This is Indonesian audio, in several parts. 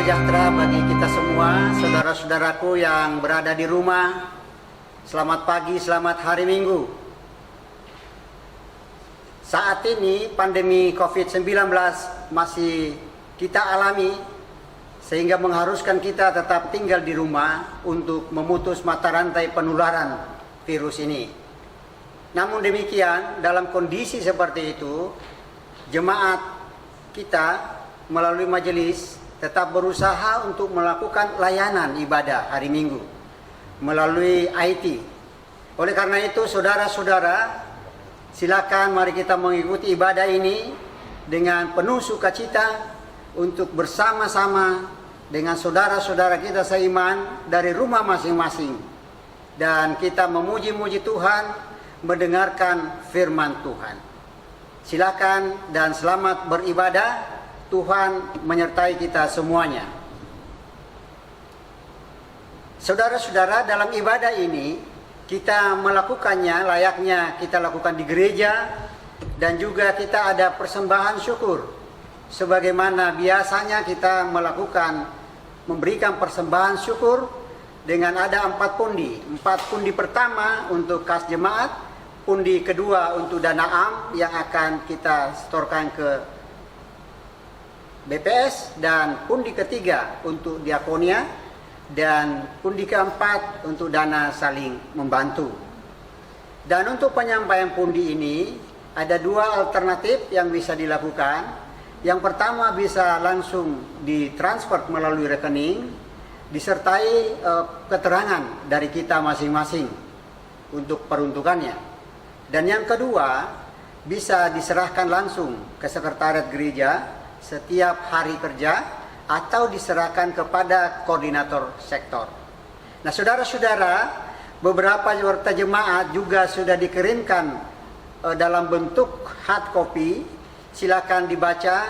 sejahtera bagi kita semua, saudara-saudaraku yang berada di rumah. Selamat pagi, selamat hari Minggu. Saat ini pandemi COVID-19 masih kita alami, sehingga mengharuskan kita tetap tinggal di rumah untuk memutus mata rantai penularan virus ini. Namun demikian, dalam kondisi seperti itu, jemaat kita melalui majelis tetap berusaha untuk melakukan layanan ibadah hari Minggu melalui IT. Oleh karena itu, saudara-saudara, silakan mari kita mengikuti ibadah ini dengan penuh sukacita untuk bersama-sama dengan saudara-saudara kita seiman dari rumah masing-masing. Dan kita memuji-muji Tuhan, mendengarkan firman Tuhan. Silakan dan selamat beribadah. Tuhan menyertai kita semuanya. Saudara-saudara, dalam ibadah ini kita melakukannya layaknya kita lakukan di gereja, dan juga kita ada persembahan syukur. Sebagaimana biasanya kita memberikan persembahan syukur dengan ada 4 pundi. 4 pundi pertama untuk kas jemaat, pundi kedua untuk dana am yang akan kita setorkan ke BPS, dan pundi ketiga untuk diakonia, dan pundi keempat untuk dana saling membantu. Dan untuk penyampaian pundi ini ada 2 alternatif yang bisa dilakukan. Yang pertama bisa langsung ditransfer melalui rekening disertai keterangan dari kita masing-masing untuk peruntukannya. Dan yang kedua bisa diserahkan langsung ke sekretariat gereja setiap hari kerja atau diserahkan kepada koordinator sektor. Nah, saudara-saudara, beberapa peserta jemaat juga sudah dikirimkan dalam bentuk hard copy. Silakan dibaca.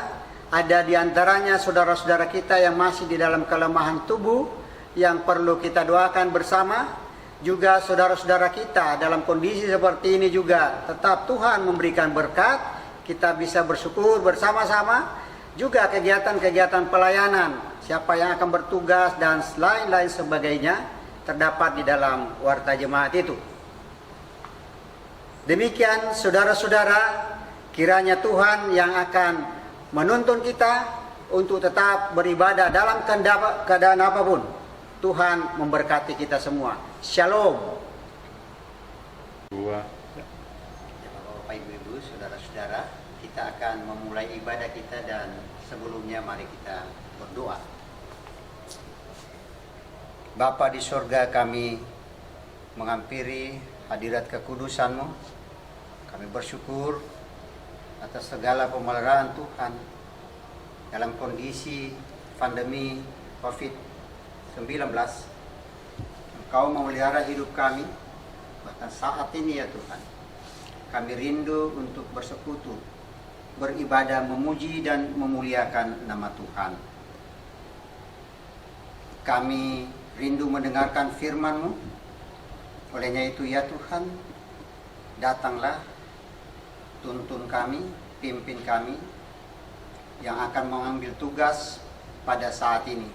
Ada di antaranya saudara-saudara kita yang masih di dalam kelemahan tubuh yang perlu kita doakan bersama. Juga saudara-saudara kita dalam kondisi seperti ini juga tetap Tuhan memberikan berkat. Kita bisa bersyukur bersama-sama. Juga kegiatan-kegiatan pelayanan, siapa yang akan bertugas dan lain-lain sebagainya terdapat di dalam warta jemaat itu. Demikian saudara-saudara, kiranya Tuhan yang akan menuntun kita untuk tetap beribadah dalam keadaan apapun. Tuhan memberkati kita semua. Shalom. Bapak Ibu, saudara-saudara, kita akan memulai ibadah kita, dan sebelumnya mari kita berdoa. Bapa di sorga, kami menghampiri hadirat kekudusan-Mu. Kami bersyukur atas segala pemeliharaan Tuhan dalam kondisi pandemi COVID-19. Engkau memelihara hidup kami bahkan saat ini ya Tuhan. Kami rindu untuk bersekutu, beribadah, memuji dan memuliakan nama Tuhan. Kami rindu mendengarkan firman-Mu. Olehnya itu ya Tuhan, datanglah, tuntun kami, pimpin kami yang akan mengambil tugas pada saat ini.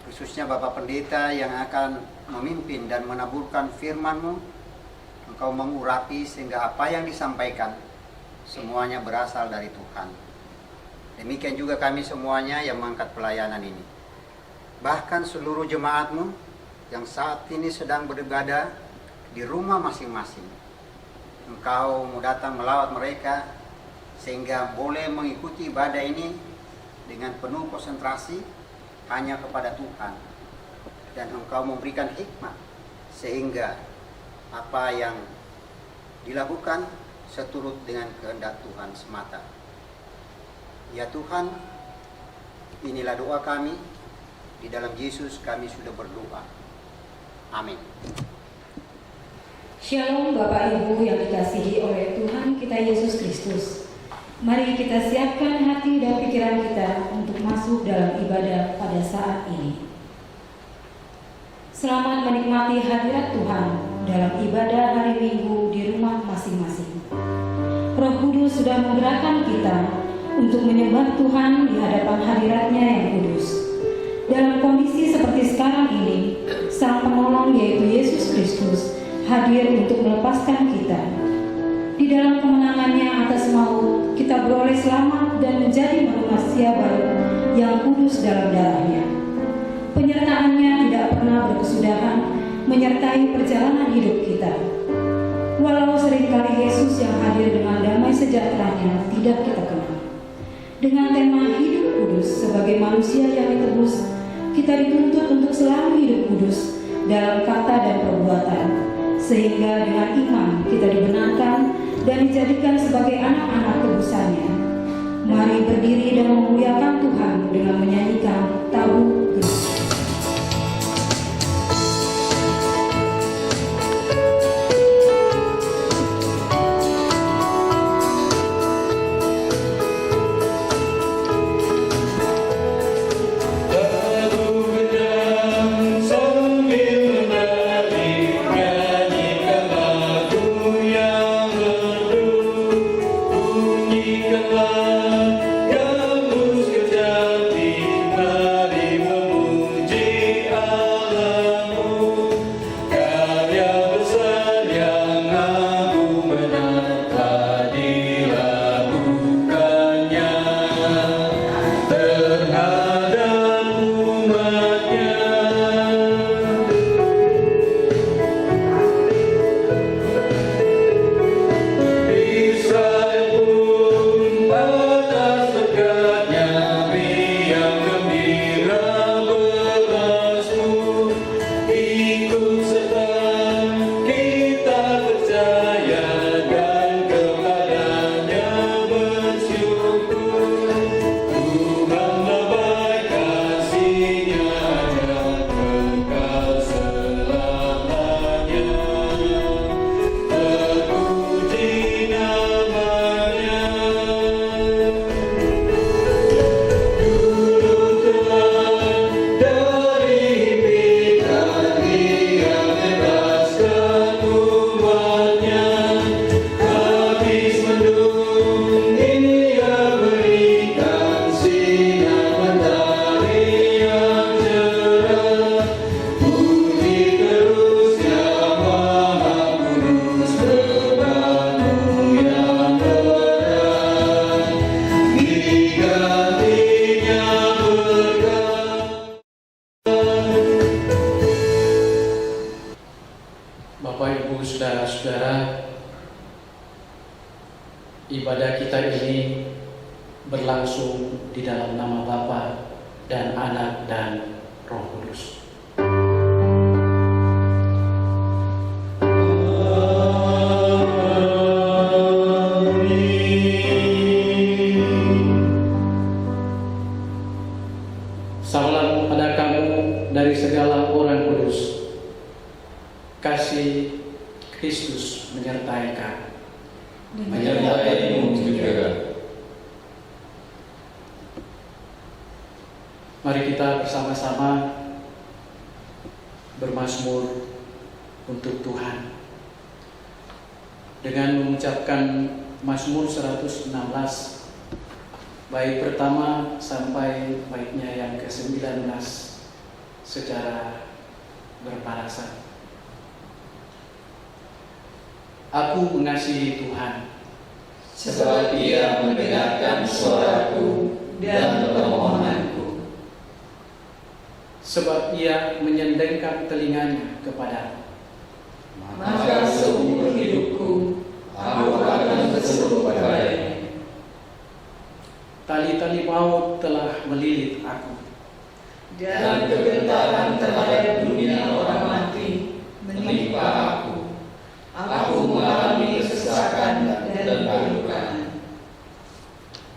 Khususnya Bapak Pendeta yang akan memimpin dan menaburkan firman-Mu. Engkau mengurapi sehingga apa yang disampaikan semuanya berasal dari Tuhan. Demikian juga kami semuanya yang mengangkat pelayanan ini. Bahkan seluruh jemaat-Mu yang saat ini sedang beribadah di rumah masing-masing. Engkau mau datang melawat mereka sehingga boleh mengikuti ibadah ini dengan penuh konsentrasi hanya kepada Tuhan. Dan Engkau memberikan hikmat sehingga apa yang dilakukan seturut dengan kehendak Tuhan semata. Ya Tuhan, inilah doa kami. Di dalam Yesus kami sudah berdoa. Amin. Shalom Bapak Ibu yang dikasihi oleh Tuhan kita Yesus Kristus. Mari kita siapkan hati dan pikiran kita untuk masuk dalam ibadah pada saat ini. Selamat menikmati hadirat Tuhan dalam ibadah hari Minggu di rumah masing-masing. Roh Kudus sudah menggerakkan kita untuk menyembah Tuhan di hadapan hadirat-Nya yang kudus. Dalam kondisi seperti sekarang ini, Sang Penolong yaitu Yesus Kristus hadir untuk melepaskan kita. Di dalam kemenangannya atas maut, kita beroleh selamat dan menjadi manusia baru yang kudus dalam darah-Nya. Penyertaannya tidak pernah berkesudahan menyertai perjalanan hidup kita. Walau seringkali Yesus yang hadir dengan damai sejahtera-Nya tidak kita kenal. Dengan tema hidup kudus sebagai manusia yang ditebus, kita dituntut untuk selalu hidup kudus dalam kata dan perbuatan, sehingga dengan iman kita dibenarkan dan dijadikan sebagai anak-anak tebusannya. Mari berdiri dan memuliakan Tuhan dengan menyanyikan Tabu Gereja. Ibadah kita ini berlangsung di dalam nama Bapa dan Anak dan Roh Kudus. Salam pada kamu dari segala orang kudus. Kasih Kristus menyertai kamu. Menyertaimu juga. Mari kita bersama-sama bermazmur untuk Tuhan dengan mengucapkan Mazmur 116 bait pertama sampai baitnya yang ke-19 secara berparasan. Aku mengasihi Tuhan, sebab Ia mendengarkan suaraku dan permohonanku. Sebab Ia menyendengkan telinganya kepadaku. Maka seumur hidupku aku akan berseru kepadanya. Tali-tali maut telah melilit aku, Dan kegentaran terhadap dunia orang mati menimpa aku. Aku mengalami kesesakan dan kelukaan.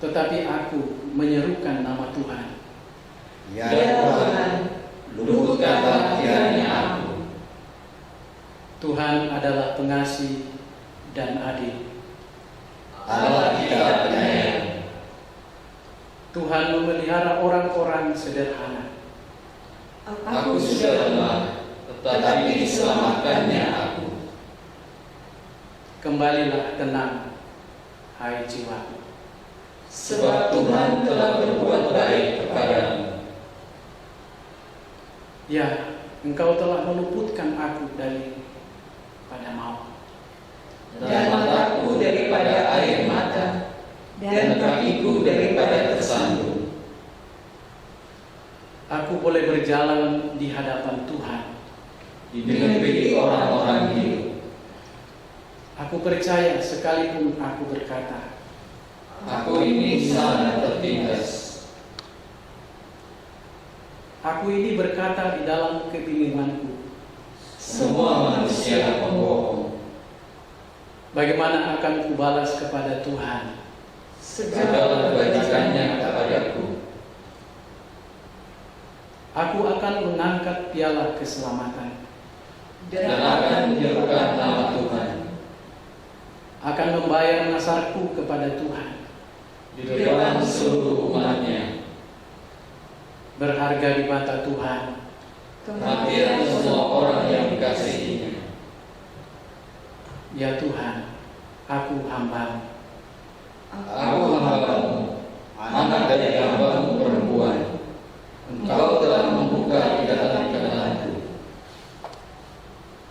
tetapi aku menyerukan nama Tuhan. Ya Tuhan, luputkanlah kiranya aku. Tuhan adalah pengasih dan adil. Allah kita penyayang. Tuhan memelihara orang-orang sederhana. Aku sudah lemah, tetapi diselamatkannya aku. Kembalilah tenang, hai jiwaku. sebab Tuhan telah berbuat baik kepadamu. Ya, Engkau telah meluputkan aku daripada maut, Dan mataku daripada air mata, dan kakiku daripada tersandung. aku boleh berjalan di hadapan Tuhan. Di negeri orang-orang hidup, Aku percaya sekalipun aku berkata, aku ini sangat tertindas. aku ini berkata di dalam kebingunganku, Semua manusia pembohong. bagaimana akan kubalas kepada Tuhan? Segala kebajikannya kepadaku. Aku akan mengangkat piala keselamatan, Dan akan menyerukan nama Tuhan akan membayar nasarku kepada Tuhan, di depan seluruh umatnya. berharga di mata Tuhan. Kematian semua orang yang dikasihinya. Ya Tuhan, aku hamba-Mu. Aku hamba-Mu, anak dari hamba-Mu perempuan. Engkau telah membuka di dalam kenanganku.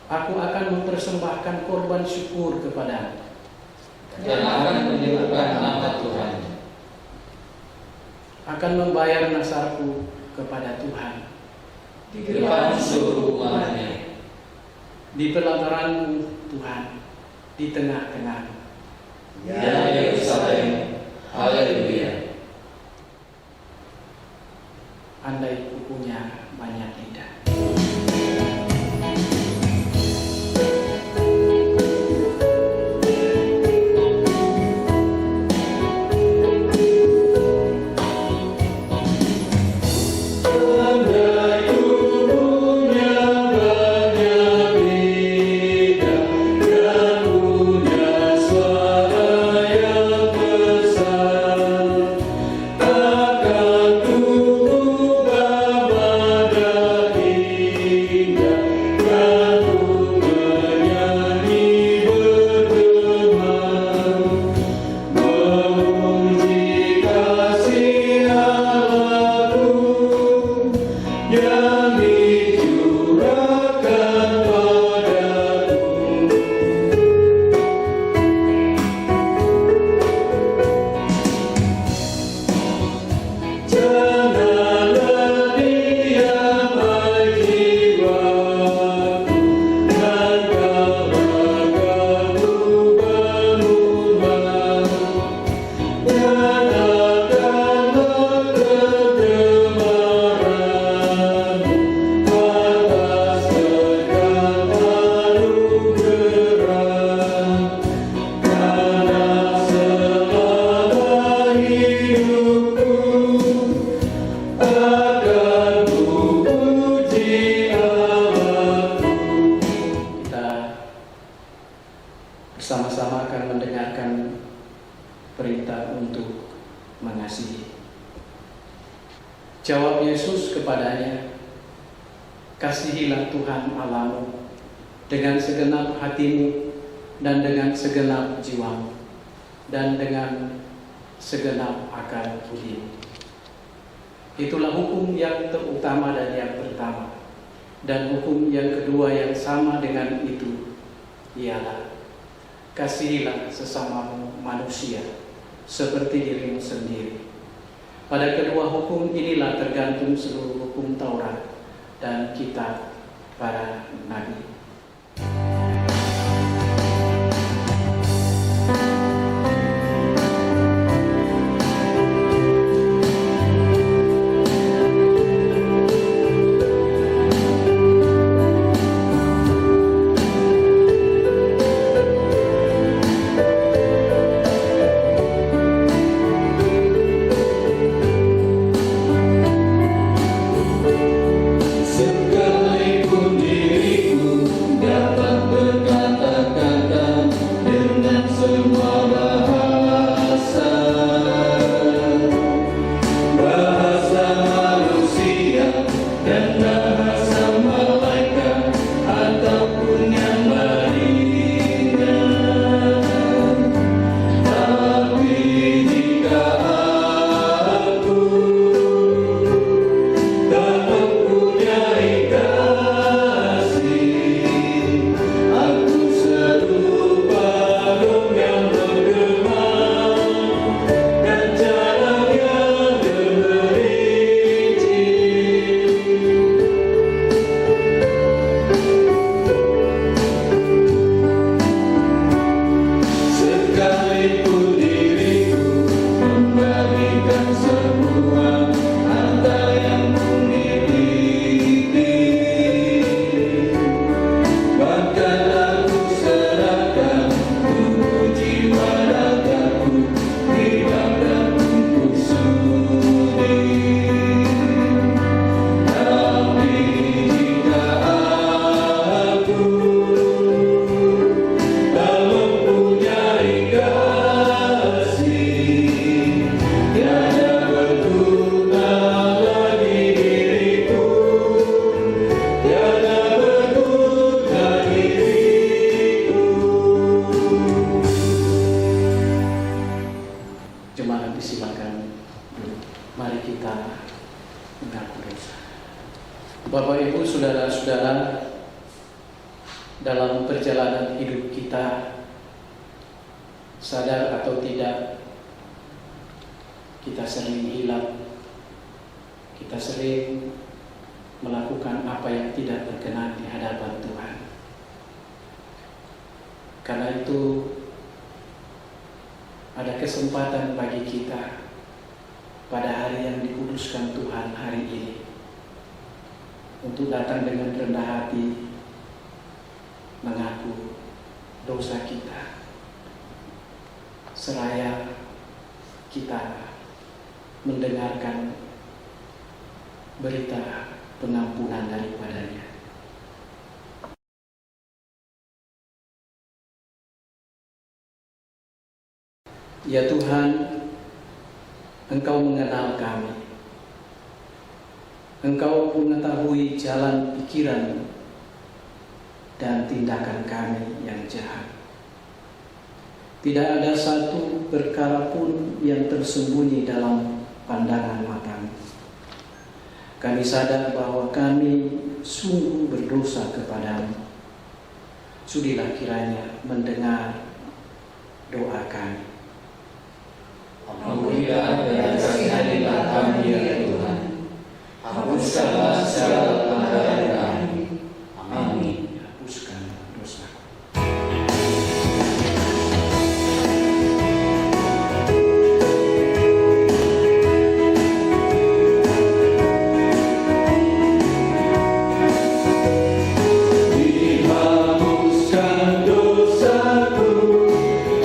Aku akan mempersembahkan korban syukur kepadamu. Dan akan menyerukan nama Tuhan. Akan membayar nasarku kepada Tuhan. Di depan seluruh umatnya. Di pelataran-Mu Tuhan, di tengah-tengah. Ya Yerusalem, haleluya. Andai ku punya banyak lidah. Bersama-sama akan mendengarkan perintah untuk mengasihi. Jawab Yesus kepadanya, kasihilah Tuhan Allahmu dengan segenap hatimu dan dengan segenap jiwamu dan dengan segenap akal budimu. Itulah hukum yang terutama dan yang pertama. Dan hukum yang kedua yang sama dengan itu ialah kasihilah sesamamu manusia seperti dirimu sendiri. Pada kedua hukum inilah tergantung seluruh hukum Taurat dan kitab para nabi. Sekalipun diriku Bapak Ibu, saudara-saudara, dalam perjalanan hidup kita, sadar atau tidak, kita sering hilang, kita sering melakukan apa yang tidak berkenan di hadapan Tuhan. Karena itu ada kesempatan bagi kita pada hari yang dikuduskan Tuhan hari ini untuk datang dengan rendah hati mengaku dosa kita, seraya kita mendengarkan berita pengampunan daripadanya. Ya Tuhan, Engkau mengenal kami. Engkau mengetahui jalan pikiran dan tindakan kami yang jahat. Tidak ada satu perkara pun yang tersembunyi dalam pandangan matamu. Kami sadar bahwa kami sungguh berdosa kepadamu. Sudilah kiranya mendengar doa kami. Ampunilah dan kasihanilah kami ya Tuhan. Hapuskanlah segala pelanggaran kami. Amin. Hapuskan dosa. Dihapuskan dosaku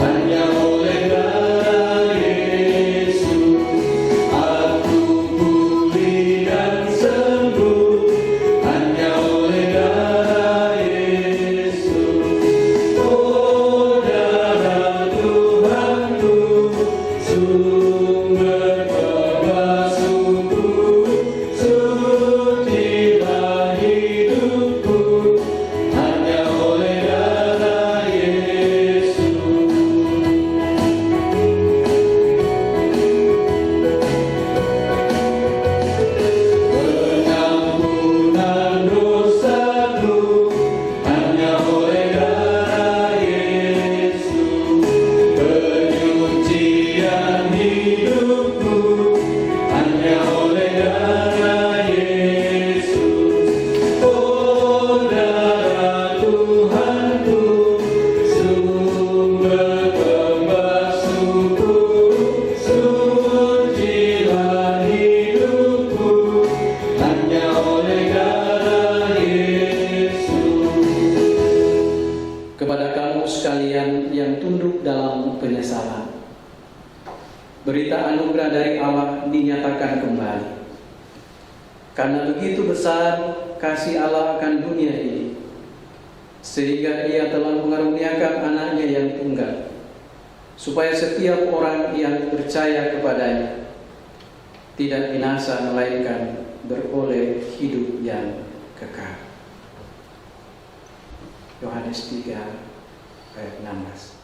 hanya oleh darah Yesus. Aku pulih dan sembuh hanya oleh darah Yesus. Oh darah Tuhanku, sumber pembasuhku, sucilah hidupku hanya oleh darah Yesus. Pengampunan dosaku hanya oleh darah Yesus. Penyucian hidupku hanya oleh darah Yesus. Oh darah Tuhanku, sumber pembasuhku, sucilah hidupku hanya oleh darah Yesus. Kepada kamu sekalian yang tunduk dalam penyesalan, berita anugerah dari Allah dinyatakan kembali. Karena begitu besar kasih Allah akan dunia ini, sehingga Ia telah mengaruniakan anaknya yang tunggal, supaya setiap orang yang percaya kepadanya tidak binasa melainkan beroleh hidup yang kekal. Yohanes 3 ayat 16.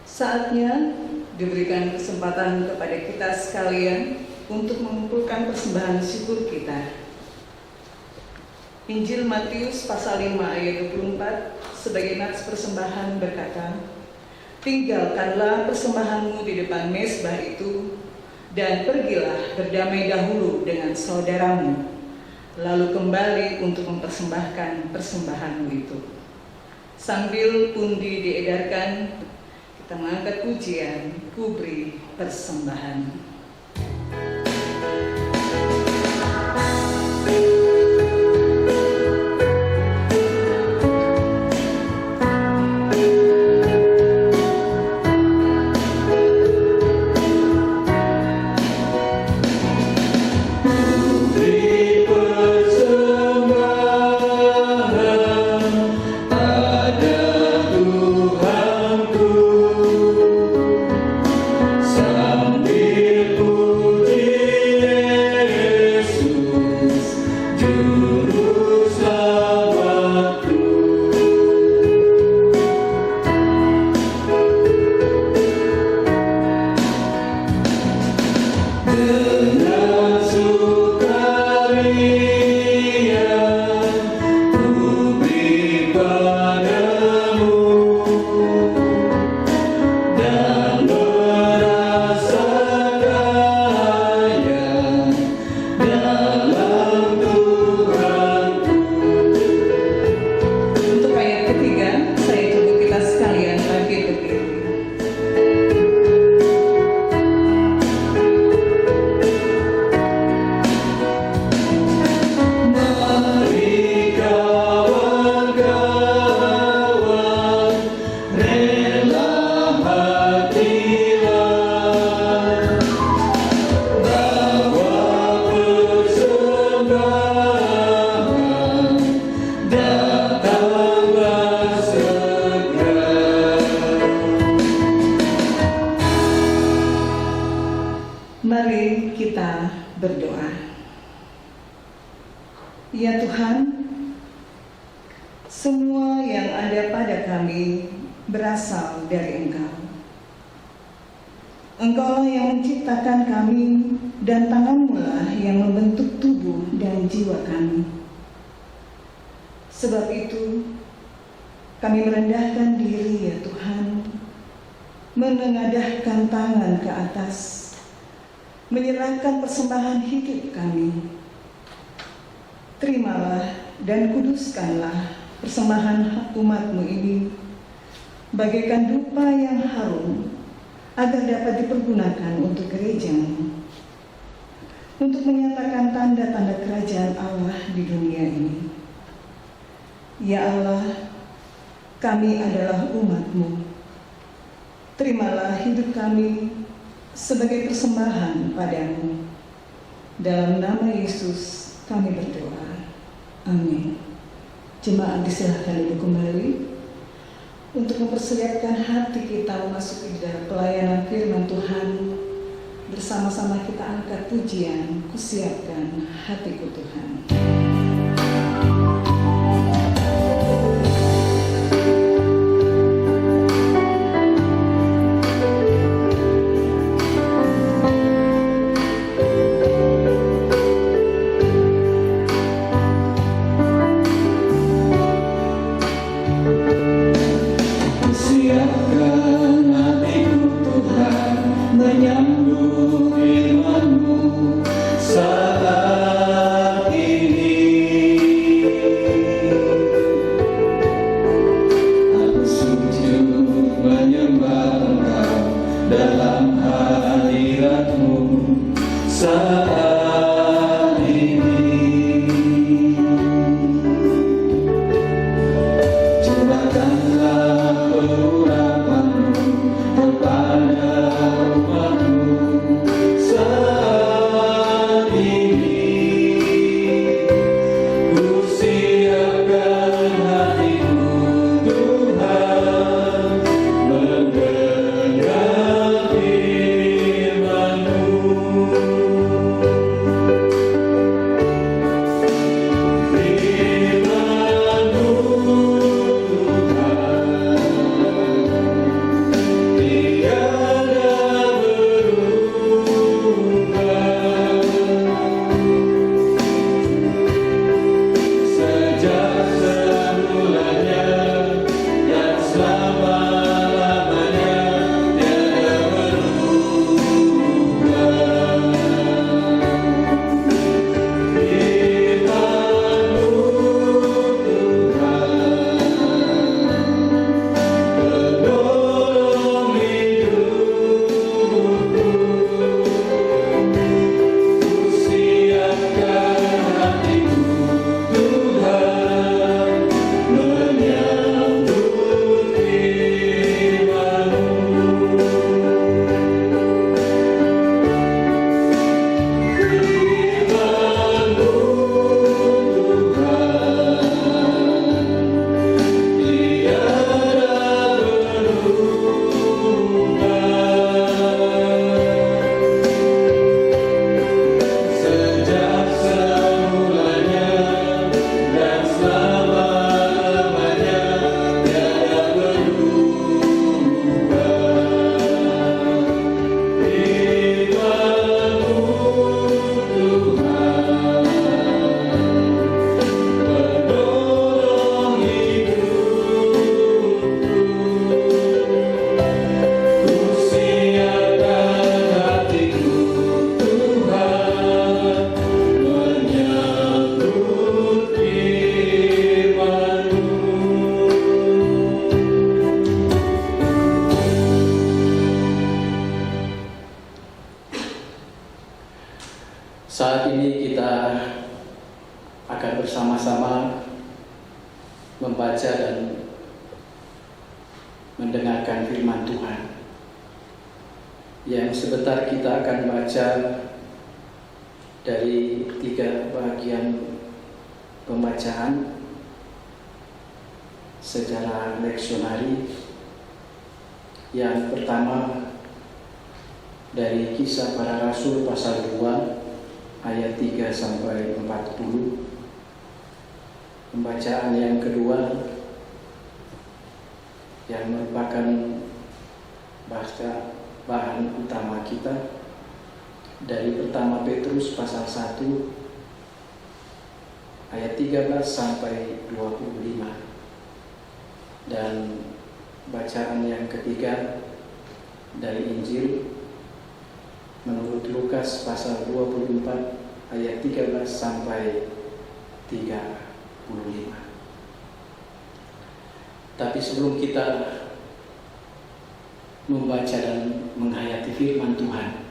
Saatnya diberikan kesempatan kepada kita sekalian untuk mengumpulkan persembahan syukur kita. Injil Matius pasal 5 ayat 24 sebagai nats persembahan berkata, "Tinggalkanlah persembahanmu di depan mezbah itu dan pergilah berdamai dahulu dengan saudaramu, lalu kembali untuk mempersembahkan persembahanmu itu." Sambil pundi diedarkan, kita mengangkat pujian, Ku beri persembahan. Sambil Ya Tuhan, semua yang ada pada kami berasal dari Engkau. Engkaulah yang menciptakan kami, dan tangan-Mu lah yang membentuk tubuh dan jiwa kami. Sebab itu, kami merendahkan diri ya Tuhan, menengadahkan tangan ke atas, menyerahkan persembahan hidup kami. Terimalah dan kuduskanlah persembahan hak umat-Mu ini, bagaikan dupa yang harum, agar dapat dipergunakan untuk gereja-Mu, untuk menyatakan tanda-tanda kerajaan Allah di dunia ini. Ya Allah, kami adalah umat-Mu. Terimalah hidup kami sebagai persembahan padamu. Dalam nama Yesus kami berdoa. Amin. Jemaat disilahkan duduk kembali untuk mempersiapkan hati kita memasuki dalam pelayanan firman Tuhan. Bersama-sama kita angkat pujian, kusiapkan hatiku Tuhan. Saat ini kita akan bersama-sama membaca dan mendengarkan firman Tuhan. Yang sebentar kita akan baca dari 3 bagian pembacaan secara leksionari. Yang pertama dari Kisah Para Rasul pasal 2 ayat 3 sampai 40. Pembacaan yang kedua yang merupakan bahan utama kita dari pertama Petrus pasal 1 ayat 13 sampai 25, dan bacaan yang ketiga dari Injil menurut Lukas pasal 24 ayat 13 sampai 35. Tapi sebelum kita membaca dan menghayati firman Tuhan,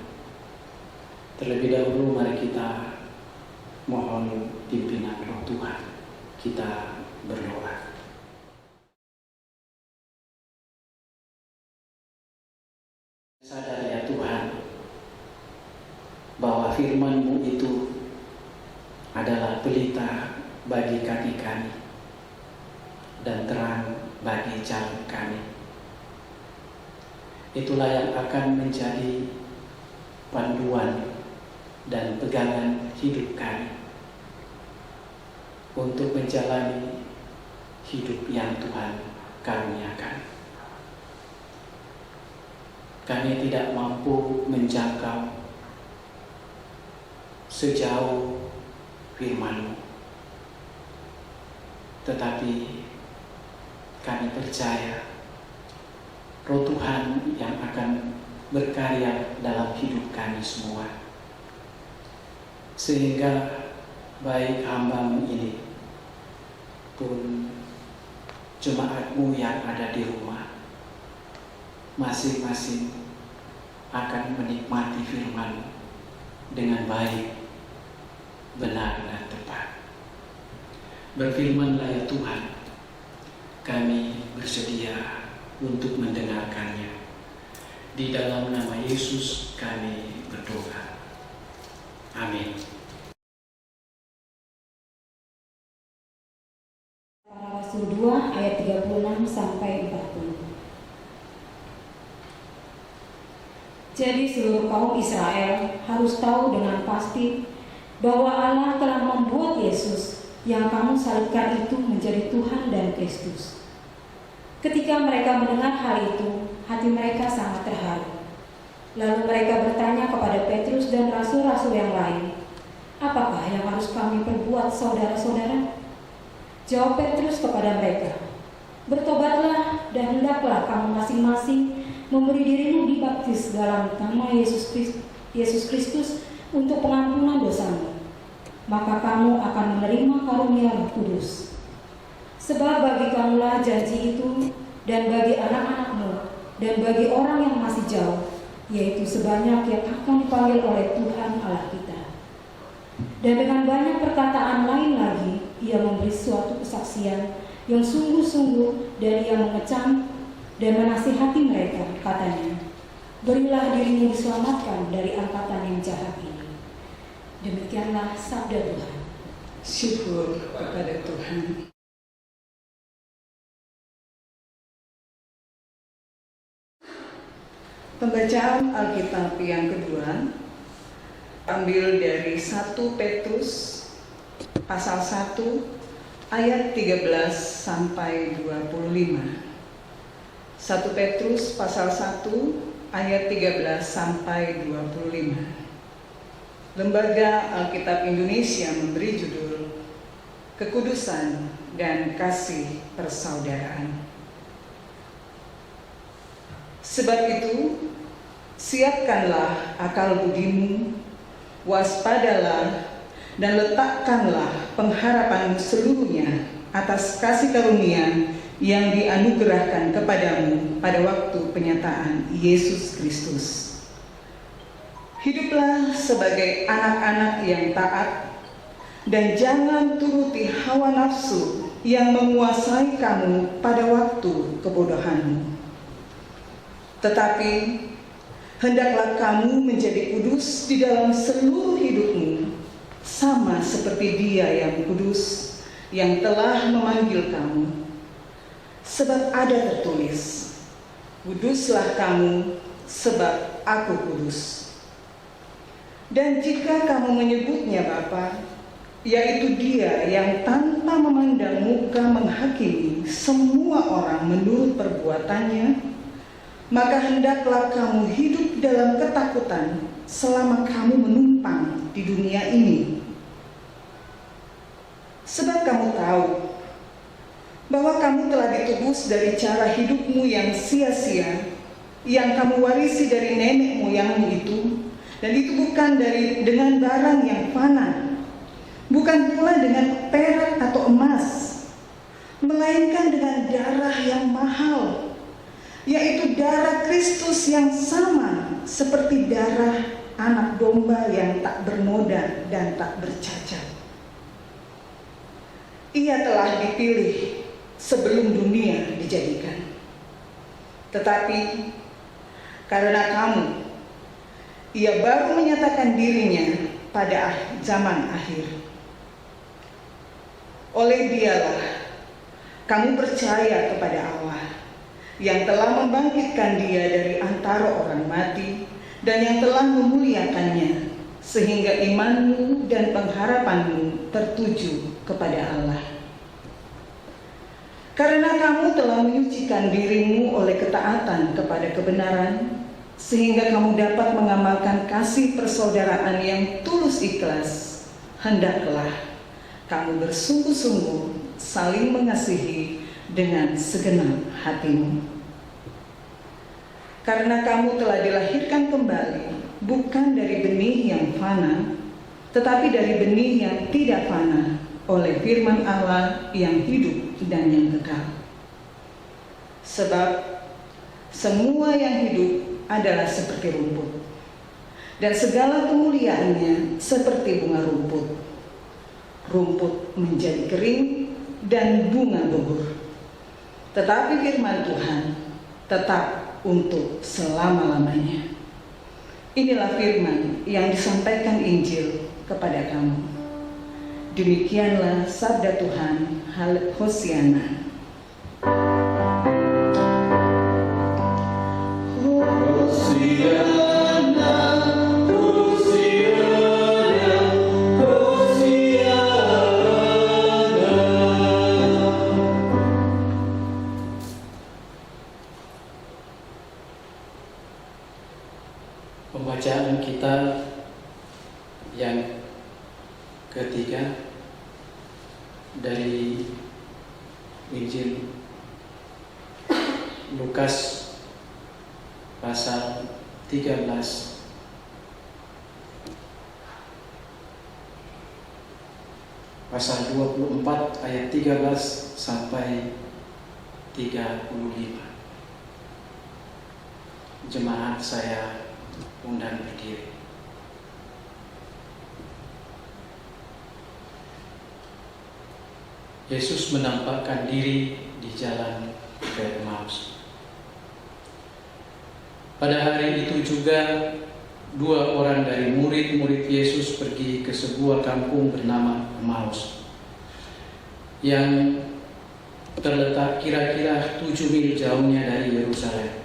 terlebih dahulu mari kita mohon pimpinan Roh Tuhan. Kita berdoa. Sadar ya Tuhan, bahwa firman-Mu itu adalah pelita bagi kaki kami dan terang bagi jalan kami. Itulah yang akan menjadi panduan dan pegangan hidup kami untuk menjalani hidup yang Tuhan karuniakan. Kami tidak mampu menjangkau sejauh firman-Mu, tetapi kami percaya Roh Tuhan yang akan berkarya dalam hidup kami semua, sehingga baik hamba-Mu ini pun jemaat-Mu yang ada di rumah masing-masing akan menikmati firman dengan baik, benar dan tepat. Berfirmanlah ya Tuhan, kami bersedia untuk mendengarkannya. Di dalam nama Yesus kami berdoa. Amin. Para Rasul 2 ayat 36 sampai 40. Jadi seluruh kaum Israel harus tahu dengan pasti bahwa Allah telah membuat Yesus yang kamu salibkan itu menjadi Tuhan dan Kristus. Ketika mereka mendengar hal itu, hati mereka sangat terharu. Lalu mereka bertanya kepada Petrus dan rasul-rasul yang lain, "Apakah yang harus kami perbuat, saudara-saudara?" Jawab Petrus kepada mereka, "Bertobatlah dan hendaklah kamu masing-masing memberi dirimu dibaptis dalam nama Yesus Kristus untuk pengampunan dosamu. Maka kamu akan menerima karunia Roh Kudus. Sebab bagi kamulah janji itu, dan bagi anak-anakmu, dan bagi orang yang masih jauh, yaitu sebanyak yang akan dipanggil oleh Tuhan Allah kita." Dan dengan banyak perkataan lain lagi, ia memberi suatu kesaksian yang sungguh-sungguh, dan ia mengecam dan menasihati mereka, katanya, "Berilah dirimu diselamatkan dari angkatan yang jahat ini." Demikianlah sabda Tuhan. Syukur kepada Tuhan. Pembacaan Alkitab yang kedua ambil dari 1 Petrus pasal 1 ayat 13 sampai 25. 1 Petrus pasal 1 ayat 13 sampai 25. Lembaga Alkitab Indonesia memberi judul Kekudusan dan Kasih Persaudaraan. Sebab itu, siapkanlah akal budimu, waspadalah, dan letakkanlah pengharapanmu seluruhnya atas kasih karunia yang dianugerahkan kepadamu pada waktu penyataan Yesus Kristus. Hiduplah sebagai anak-anak yang taat, dan jangan turuti hawa nafsu yang menguasai kamu pada waktu kebodohanmu. Tetapi hendaklah kamu menjadi kudus di dalam seluruh hidupmu, sama seperti Dia yang kudus, yang telah memanggil kamu. Sebab ada tertulis, "Kuduslah kamu, sebab Aku kudus." Dan jika kamu menyebutnya Bapa, yaitu Dia yang tanpa memandang menghakimi semua orang menurut perbuatannya, maka hendaklah kamu hidup dalam ketakutan selama kamu menumpang di dunia ini. Sebab kamu tahu bahwa kamu telah ditebus dari cara hidupmu yang sia-sia, yang kamu warisi dari nenek moyangmu itu, dan itu bukan dengan barang yang fana, bukan pula dengan perak atau emas, melainkan dengan darah yang mahal, yaitu darah Kristus yang sama seperti darah anak domba yang tak bernoda dan tak bercacat. Ia telah dipilih sebelum dunia dijadikan. Tetapi karena kamu, ia baru menyatakan dirinya pada zaman akhir. Oleh dialah kamu percaya kepada Allah yang telah membangkitkan dia dari antara orang mati dan yang telah memuliakannya, sehingga imanmu dan pengharapanmu tertuju kepada Allah. Karena kamu telah menyucikan dirimu oleh ketaatan kepada kebenaran, sehingga kamu dapat mengamalkan kasih persaudaraan yang tulus ikhlas, hendaklah kamu bersungguh-sungguh saling mengasihi dengan segenap hatimu. Karena kamu telah dilahirkan kembali, bukan dari benih yang fana, tetapi dari benih yang tidak fana, oleh firman Allah yang hidup dan yang kekal. Sebab semua yang hidup adalah seperti rumput, dan segala kemuliaannya seperti bunga rumput. Rumput menjadi kering dan bunga gugur, tetapi firman Tuhan tetap untuk selama-lamanya. Inilah firman yang disampaikan Injil kepada kamu. Demikianlah sabda Tuhan. Hosiana. Pembacaan kita yang ketiga dari Injil Lukas pasal 13 pasal 24 ayat 13 sampai 35. Jemaat saya undang berdiri. Yesus menampakkan diri di jalan ke Emmaus. Pada hari itu juga 2 orang dari murid-murid Yesus pergi ke sebuah kampung bernama Emmaus yang terletak kira-kira 7 mil jauhnya dari Yerusalem.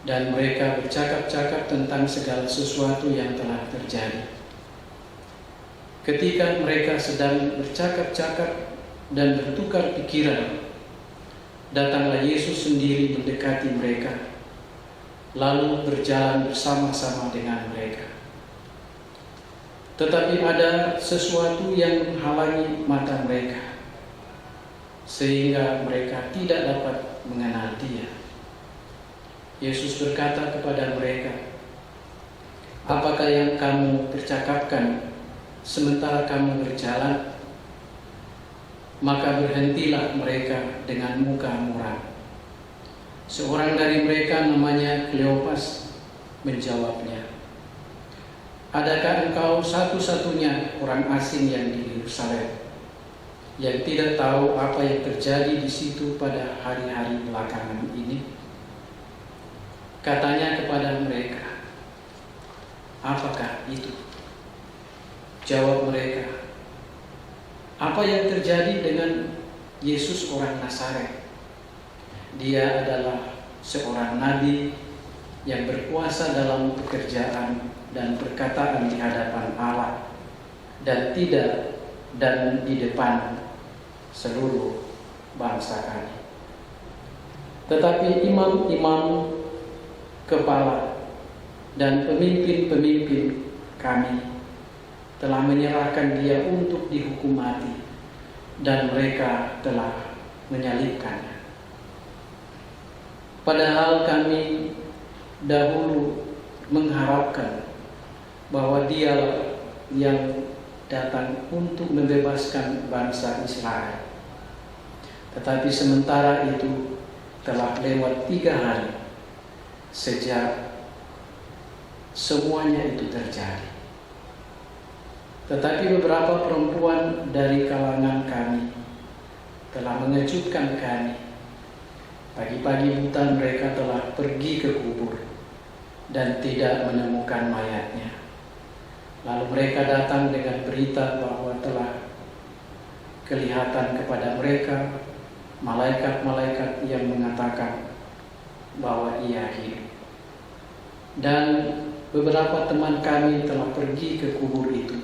Dan mereka bercakap-cakap tentang segala sesuatu yang telah terjadi. Ketika mereka sedang bercakap-cakap dan bertukar pikiran, datanglah Yesus sendiri mendekati mereka, lalu berjalan bersama-sama dengan mereka. Tetapi ada sesuatu yang menghalangi mata mereka, sehingga mereka tidak dapat mengenal Dia. Yesus berkata kepada mereka, "Apakah yang kamu percakapkan sementara kamu berjalan?" Maka berhentilah mereka dengan muka muram. Seorang dari mereka namanya Kleopas menjawabnya, "Adakah engkau satu-satunya orang asing yang di Yerusalem yang tidak tahu apa yang terjadi di situ pada hari-hari belakangan ini?" Katanya kepada mereka, "Apakah itu?" Jawab mereka, "Apa yang terjadi dengan Yesus orang Nazaret? Dia adalah seorang nabi yang berkuasa dalam pekerjaan dan perkataan di hadapan Allah dan di depan seluruh bangsa kami. Tetapi imam-imam, kepala, dan pemimpin-pemimpin kami telah menyerahkan dia untuk dihukum mati, dan mereka telah menyalibkannya. Padahal kami dahulu mengharapkan bahwa dialah yang datang untuk membebaskan bangsa Israel. Tetapi sementara itu telah lewat 3 hari sejak semuanya itu terjadi. Tetapi beberapa perempuan dari kalangan kami telah mengejutkan kami. Pagi-pagi buta mereka telah pergi ke kubur dan tidak menemukan mayatnya. Lalu mereka datang dengan berita bahwa telah kelihatan kepada mereka malaikat-malaikat yang mengatakan bahwa ia hidup. Dan beberapa teman kami telah pergi ke kubur itu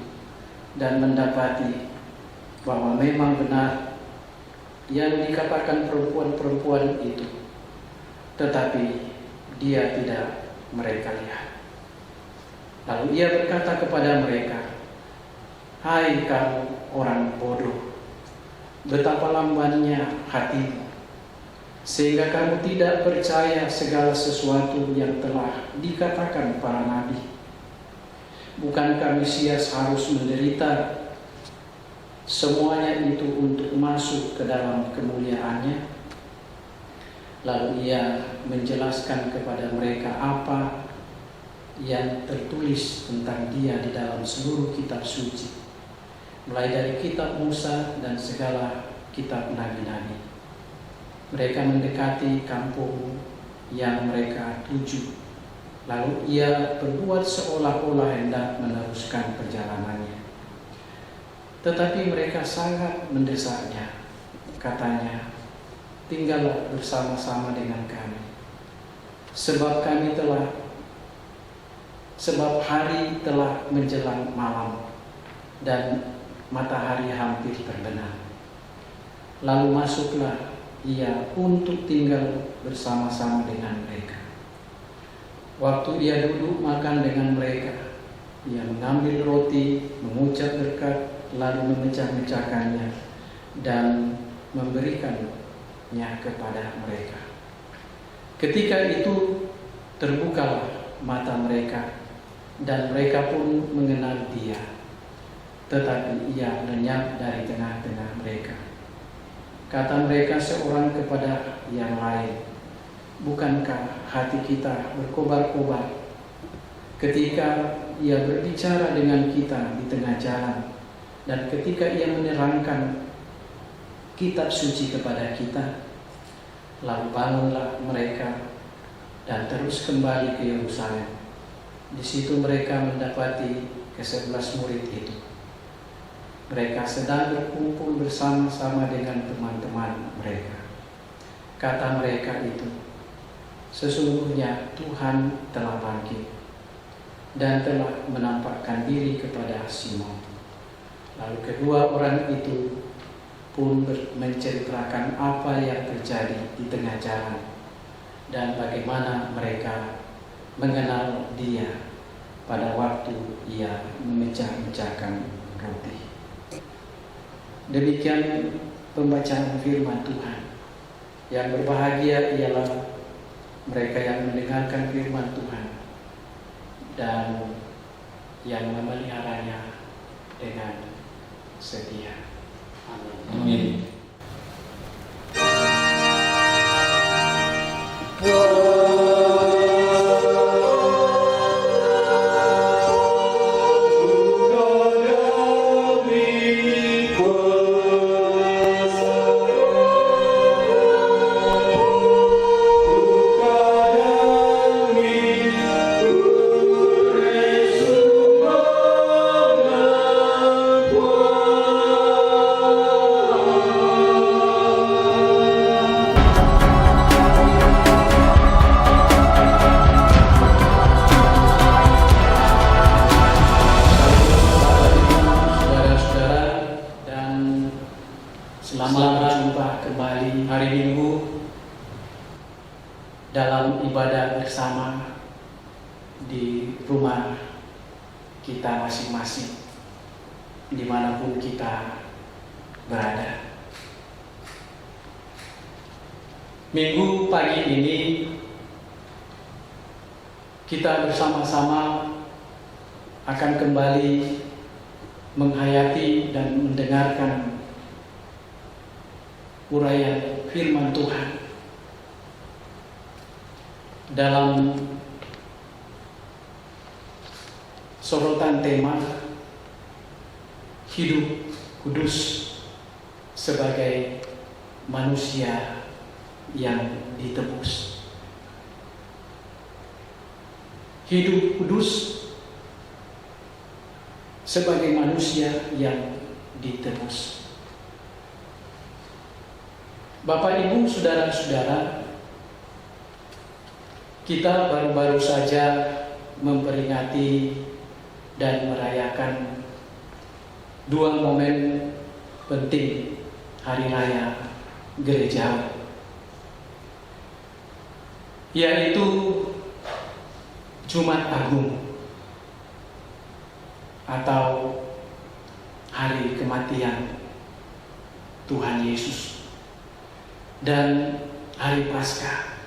dan mendapati bahwa memang benar yang dikatakan perempuan-perempuan itu, tetapi dia tidak mereka lihat. Lalu ia berkata kepada mereka, "Hai kamu orang bodoh, betapa lambannya hatimu, sehingga kamu tidak percaya segala sesuatu yang telah dikatakan para nabi. Bukankah Mesias harus menderita semuanya itu untuk masuk ke dalam kemuliaannya?" Lalu ia menjelaskan kepada mereka apa yang tertulis tentang dia di dalam seluruh kitab suci, mulai dari kitab Musa dan segala kitab nabi-nabi. Mereka mendekati kampung yang mereka tuju. Lalu ia berbuat seolah-olah hendak meneruskan perjalanannya. Tetapi mereka sangat mendesaknya. Katanya, "Tinggallah bersama-sama dengan kami, sebab hari telah menjelang malam dan matahari hampir terbenam." Lalu masuklah ia untuk tinggal bersama-sama dengan mereka. Waktu ia duduk makan dengan mereka, ia mengambil roti, mengucap berkat, lalu memecah-mecahkannya dan memberikannya kepada mereka. Ketika itu terbukalah mata mereka dan mereka pun mengenal dia, tetapi ia lenyap dari tengah-tengah mereka. Kata mereka seorang kepada yang lain, "Bukankah hati kita berkobar-kobar ketika ia berbicara dengan kita di tengah jalan dan ketika ia menerangkan kitab suci kepada kita?" Lalu bangunlah mereka dan terus kembali ke Yerusalem. Di situ mereka mendapati ke-11 murid itu. Mereka sedang berkumpul bersama-sama dengan teman-teman mereka. Kata mereka itu, "Sesungguhnya Tuhan telah bangkit dan telah menampakkan diri kepada Simon." Lalu kedua orang itu pun menceritakan apa yang terjadi di tengah jalan dan bagaimana mereka mengenal dia pada waktu ia memecah-mecahkan roti. Demikian pembacaan firman Tuhan. Yang berbahagia ialah mereka yang mendengarkan firman Tuhan dan yang memeliharanya dengan setia. Amin. Selamat berjumpa kembali hari Minggu dalam ibadah bersama di rumah kita masing-masing, dimanapun kita berada. Minggu pagi ini kita bersama-sama akan kembali menghayati dan mendengarkan uraian firman Tuhan dalam sorotan tema hidup kudus sebagai manusia yang ditebus. Hidup kudus sebagai manusia yang ditebus. Bapak, Ibu, saudara-saudara, kita baru-baru saja memperingati dan merayakan dua momen penting Hari Raya Gereja, yaitu Jumat Agung atau Hari Kematian Tuhan Yesus, dan Hari Paskah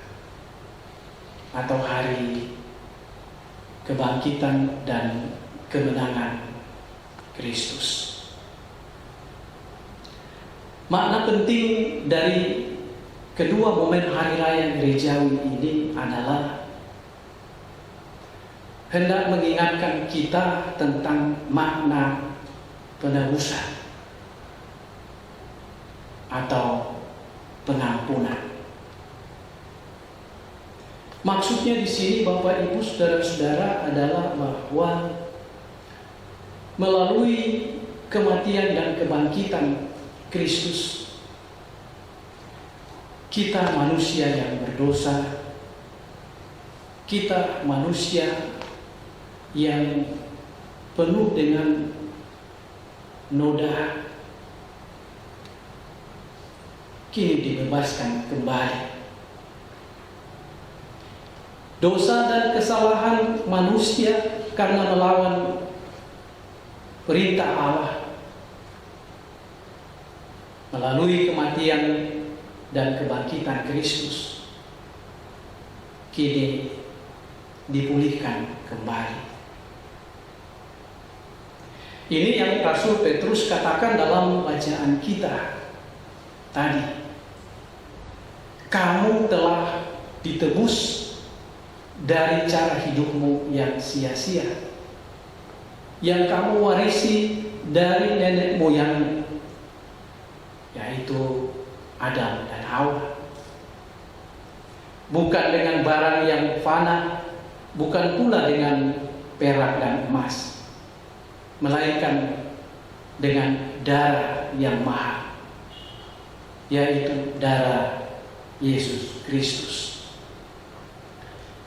atau Hari Kebangkitan dan Kemenangan Kristus. Makna penting dari kedua momen Hari Raya Gerejawi ini adalah hendak mengingatkan kita tentang makna penebusan atau pengampunan. Maksudnya di sini, Bapak, Ibu, saudara-saudara, adalah bahwa melalui kematian dan kebangkitan Kristus, kita manusia yang berdosa, kita manusia yang penuh dengan noda, kini dibebaskan kembali. Dosa dan kesalahan manusia karena melawan perintah Allah melalui kematian dan kebangkitan Kristus kini dipulihkan kembali. Ini yang Rasul Petrus katakan dalam bacaan kita tadi. Kamu telah ditebus dari cara hidupmu yang sia-sia, yang kamu warisi dari nenek moyangmu, yaitu Adam dan Hawa. Bukan dengan barang yang fana, bukan pula dengan perak dan emas, melainkan dengan darah yang mahal, yaitu darah Yesus Kristus.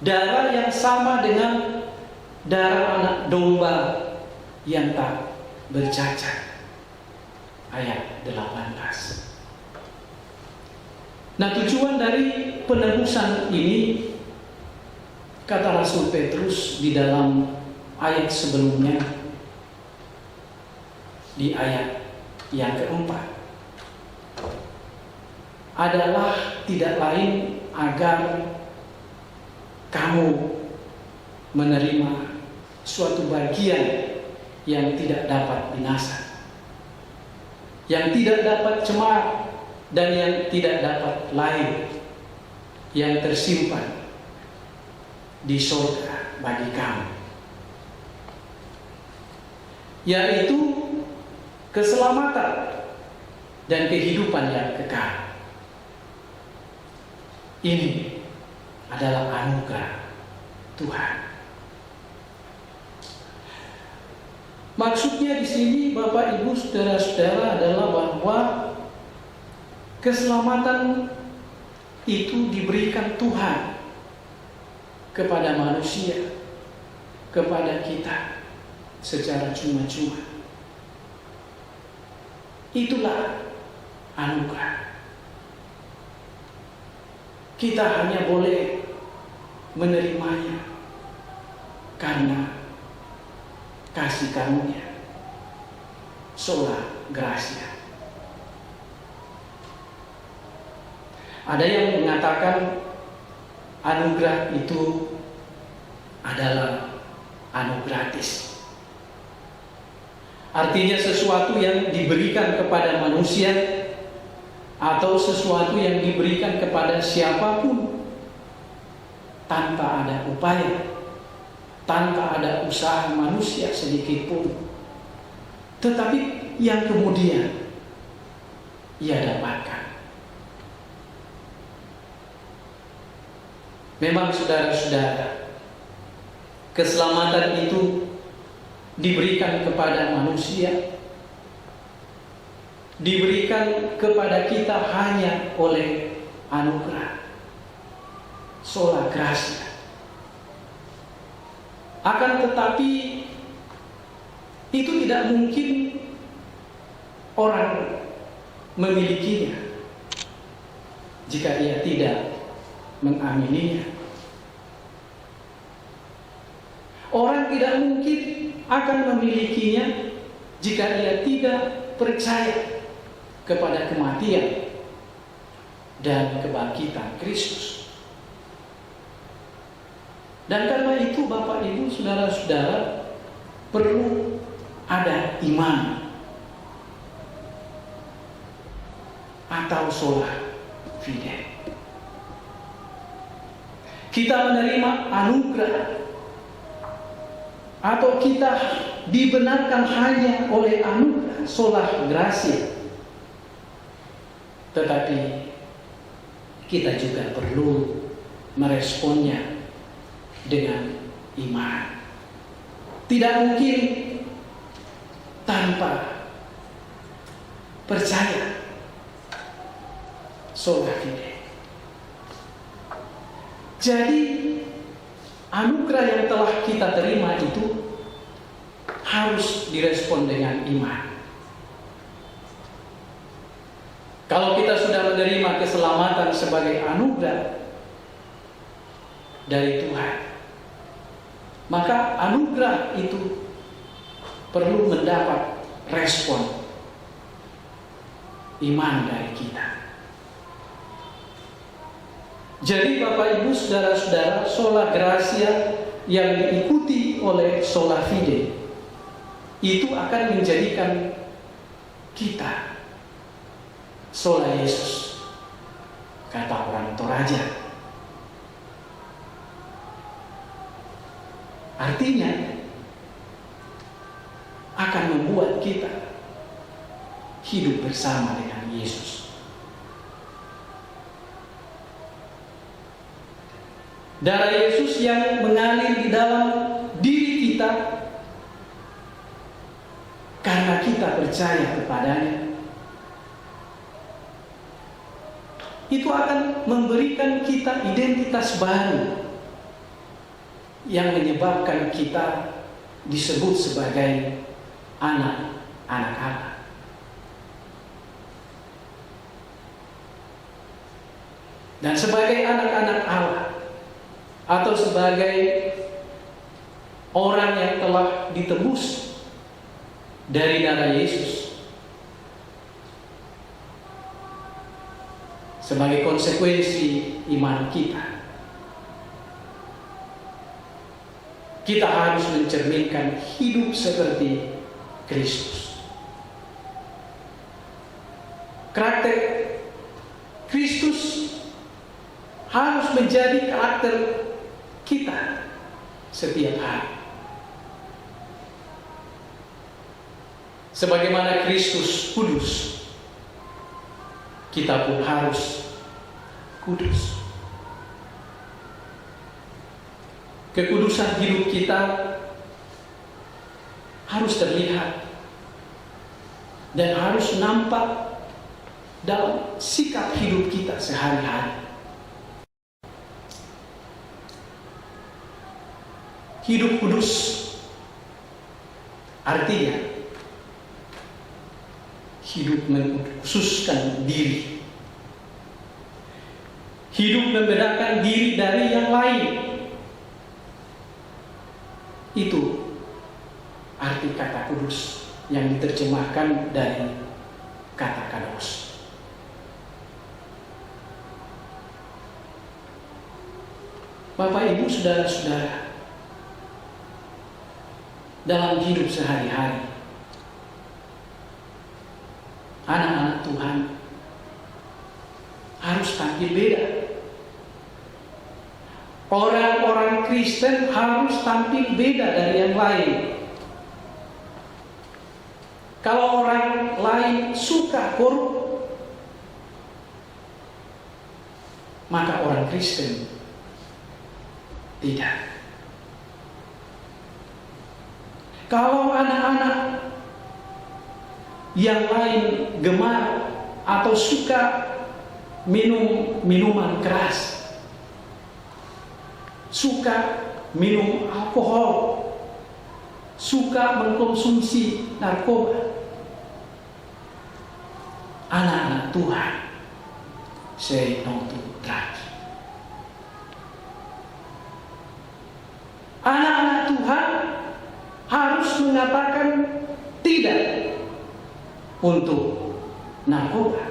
Darah yang sama dengan darah anak domba yang tak bercacat. Ayat 18. Nah, tujuan dari penebusan ini, kata Rasul Petrus di dalam ayat sebelumnya, di ayat yang keempat, adalah tidak lain agar kamu menerima suatu bagian yang tidak dapat binasa, yang tidak dapat cemar, dan yang tidak dapat lain, yang tersimpan di surga bagi kamu, yaitu keselamatan dan kehidupan yang kekal. Ini adalah anugerah Tuhan. Maksudnya di sini, Bapak, Ibu, saudara-saudara, adalah bahwa keselamatan itu diberikan Tuhan kepada manusia, kepada kita secara cuma-cuma. Itulah anugerah. Kita hanya boleh menerimanya karena kasih karunia, sola gratia. Ada yang mengatakan anugerah itu adalah anugratis. Artinya sesuatu yang diberikan kepada manusia atau sesuatu yang diberikan kepada siapapun tanpa ada upaya, tanpa ada usaha manusia sedikit pun, tetapi yang kemudian ia dapatkan. Memang saudara-saudara, keselamatan itu diberikan kepada manusia, diberikan kepada kita hanya oleh anugerah, sola gratia. Akan tetapi itu tidak mungkin orang memilikinya jika ia tidak mengamininya. Orang tidak mungkin akan memilikinya jika ia tidak percaya kepada kematian dan kebangkitan Kristus. Dan karena itu Bapak Ibu saudara-saudara, perlu ada iman atau sola fide. Kita menerima anugerah atau kita dibenarkan hanya oleh anugerah sola gratia. Tetapi kita juga perlu meresponnya dengan iman. Tidak mungkin tanpa percaya, sola fide. Jadi anugerah yang telah kita terima itu harus direspon dengan iman. Kalau kita sudah menerima keselamatan sebagai anugerah dari Tuhan, maka anugerah itu perlu mendapat respon iman dari kita. Jadi Bapak Ibu saudara-saudara, sola gratia yang diikuti oleh sola fide itu akan menjadikan kita sola Yesus, kata orang Toraja. Artinya akan membuat kita hidup bersama dengan Yesus. Darah Yesus yang mengalir di dalam diri kita karena kita percaya kepadanya, itu akan memberikan kita identitas baru yang menyebabkan kita disebut sebagai anak-anak Allah. Dan sebagai anak-anak Allah atau sebagai orang yang telah ditebus dari darah Yesus, sebagai konsekuensi iman kita, kita harus mencerminkan hidup seperti Kristus. Karakter Kristus harus menjadi karakter kita setiap hari. Sebagaimana Kristus kudus, kita pun harus kudus. Kekudusan hidup kita harus terlihat dan harus nampak dalam sikap hidup kita sehari-hari. Hidup kudus artinya hidup mengkhususkan diri. Hidup membedakan diri dari yang lain. Itu arti kata kudus yang diterjemahkan dari kata kados. Bapak, Ibu, saudara-saudara, dalam hidup sehari-hari, anak-anak Tuhan harus tampil beda. Orang-orang Kristen harus tampil beda dari yang lain. Kalau orang lain suka korup, maka orang Kristen tidak. Kalau anak-anak yang lain gemar atau suka minum minuman keras, suka minum alkohol, suka mengkonsumsi narkoba, anak-anak Tuhan say no to drugs. Anak-anak Tuhan harus mengatakan tidak untuk narkoba.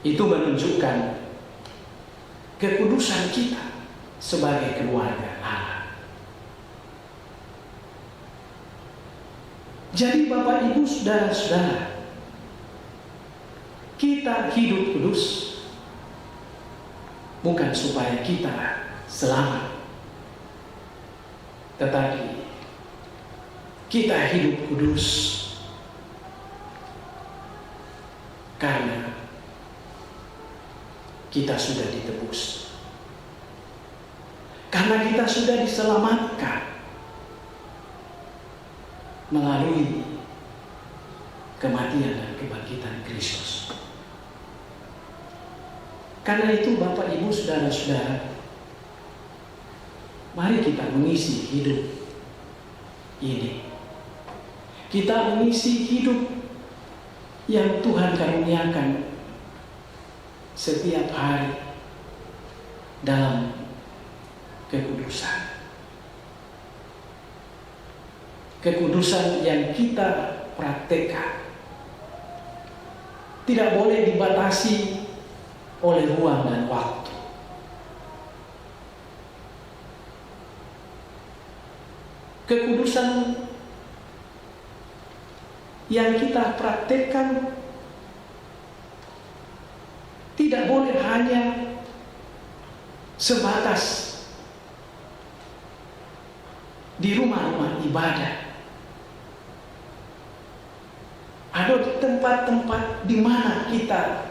Itu menunjukkan kekudusan kita sebagai keluarga Allah. Jadi Bapak, Ibu, saudara-saudara, kita hidup kudus bukan supaya kita selamat, tetapi kita hidup kudus karena kita sudah ditebus, karena kita sudah diselamatkan melalui kematian dan kebangkitan Kristus. Karena itu Bapak, Ibu, saudara-saudara, mari kita mengisi hidup ini. Kita mengisi hidup yang Tuhan karuniakan setiap hari dalam kekudusan. Kekudusan yang kita praktekkan tidak boleh dibatasi oleh ruang dan waktu. Kekudusan yang kita praktekkan tidak boleh hanya sebatas di rumah-rumah ibadah. Ada tempat-tempat di mana kita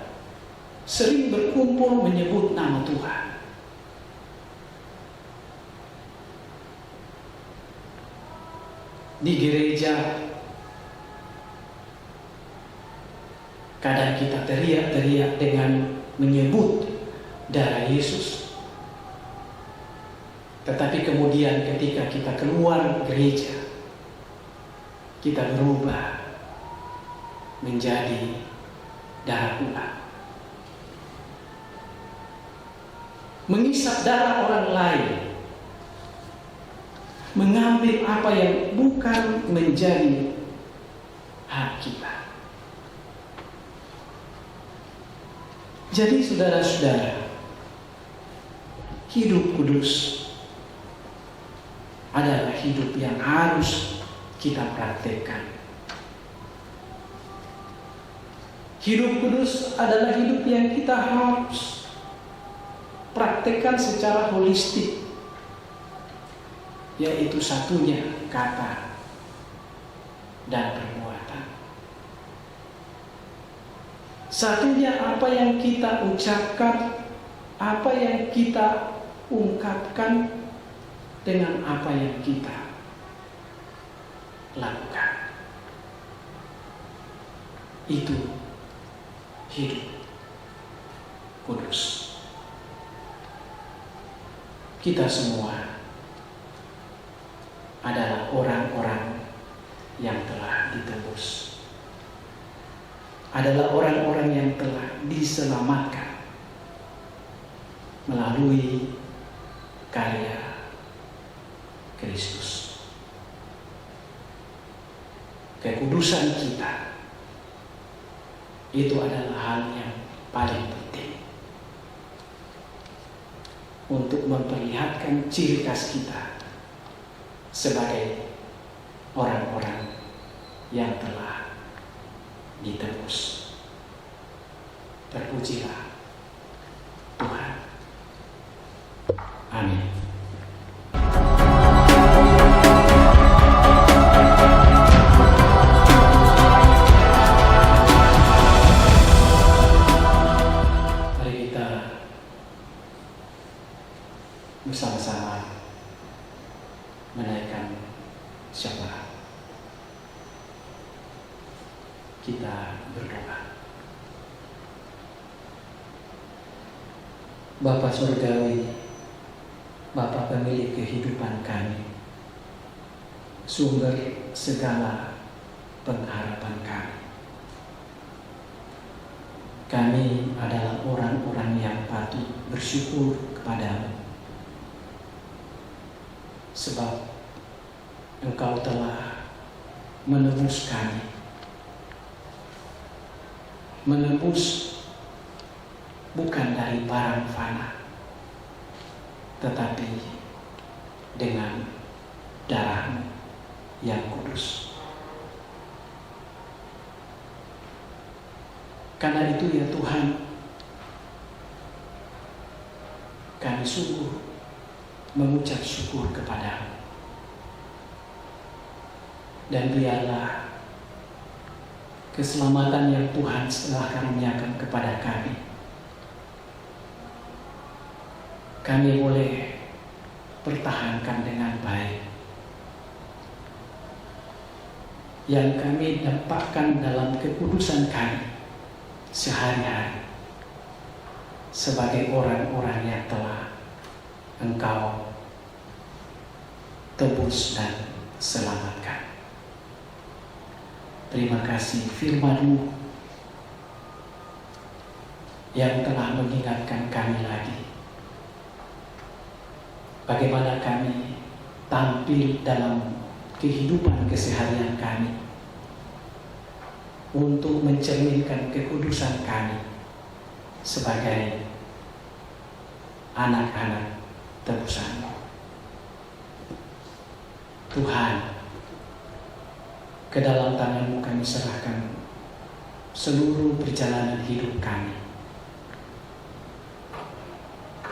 sering berkumpul menyebut nama Tuhan. Di gereja, kadang kita teriak-teriak dengan menyebut darah Yesus. Tetapi kemudian ketika kita keluar gereja, kita berubah menjadi darah ular. Mengisap darah orang lain, mengambil apa yang bukan menjadi hak kita. Jadi saudara-saudara, hidup kudus adalah hidup yang harus kita praktekkan. Hidup kudus adalah hidup yang kita harus praktekkan secara holistik, yaitu satunya kata dan perbuatan. Satunya apa yang kita ucapkan, apa yang kita ungkapkan, dengan apa yang kita lakukan. Itu hidup kudus. Kita semua adalah orang-orang yang telah ditentukan adalah orang-orang yang telah diselamatkan melalui karya Kristus. Kekudusan kita itu adalah hal yang paling penting untuk memperlihatkan ciri khas kita sebagai orang-orang yang telah ditebus. Terpujilah Tuhan. Amin. Mari kita bersama-sama menaikkan syafaat. Kita berdoa. Bapa Surgawi, Bapa pemilik kehidupan kami, sumber segala pengharapan kami. Kami adalah orang-orang yang patut bersyukur kepadamu, sebab Engkau telah menebus kami. Menebus bukan dari barang fana, tetapi dengan darah-Mu yang kudus. Karena itu ya Tuhan, kami sungguh mengucap syukur kepadamu. Dan biarlah keselamatan yang Tuhan telah karuniakan kepada kami boleh pertahankan dengan baik. Yang kami dapatkan dalam kekudusan kami sehari-hari sebagai orang-orang yang telah Engkau tebus dan selamatkan. Terima kasih firman-Mu yang telah mengingatkan kami lagi bagaimana kami tampil dalam kehidupan keseharian kami untuk mencerminkan kekudusan kami sebagai anak-anak tebusan-Mu. Tuhan, ke dalam tangan-Mu kami serahkan seluruh perjalanan hidup kami.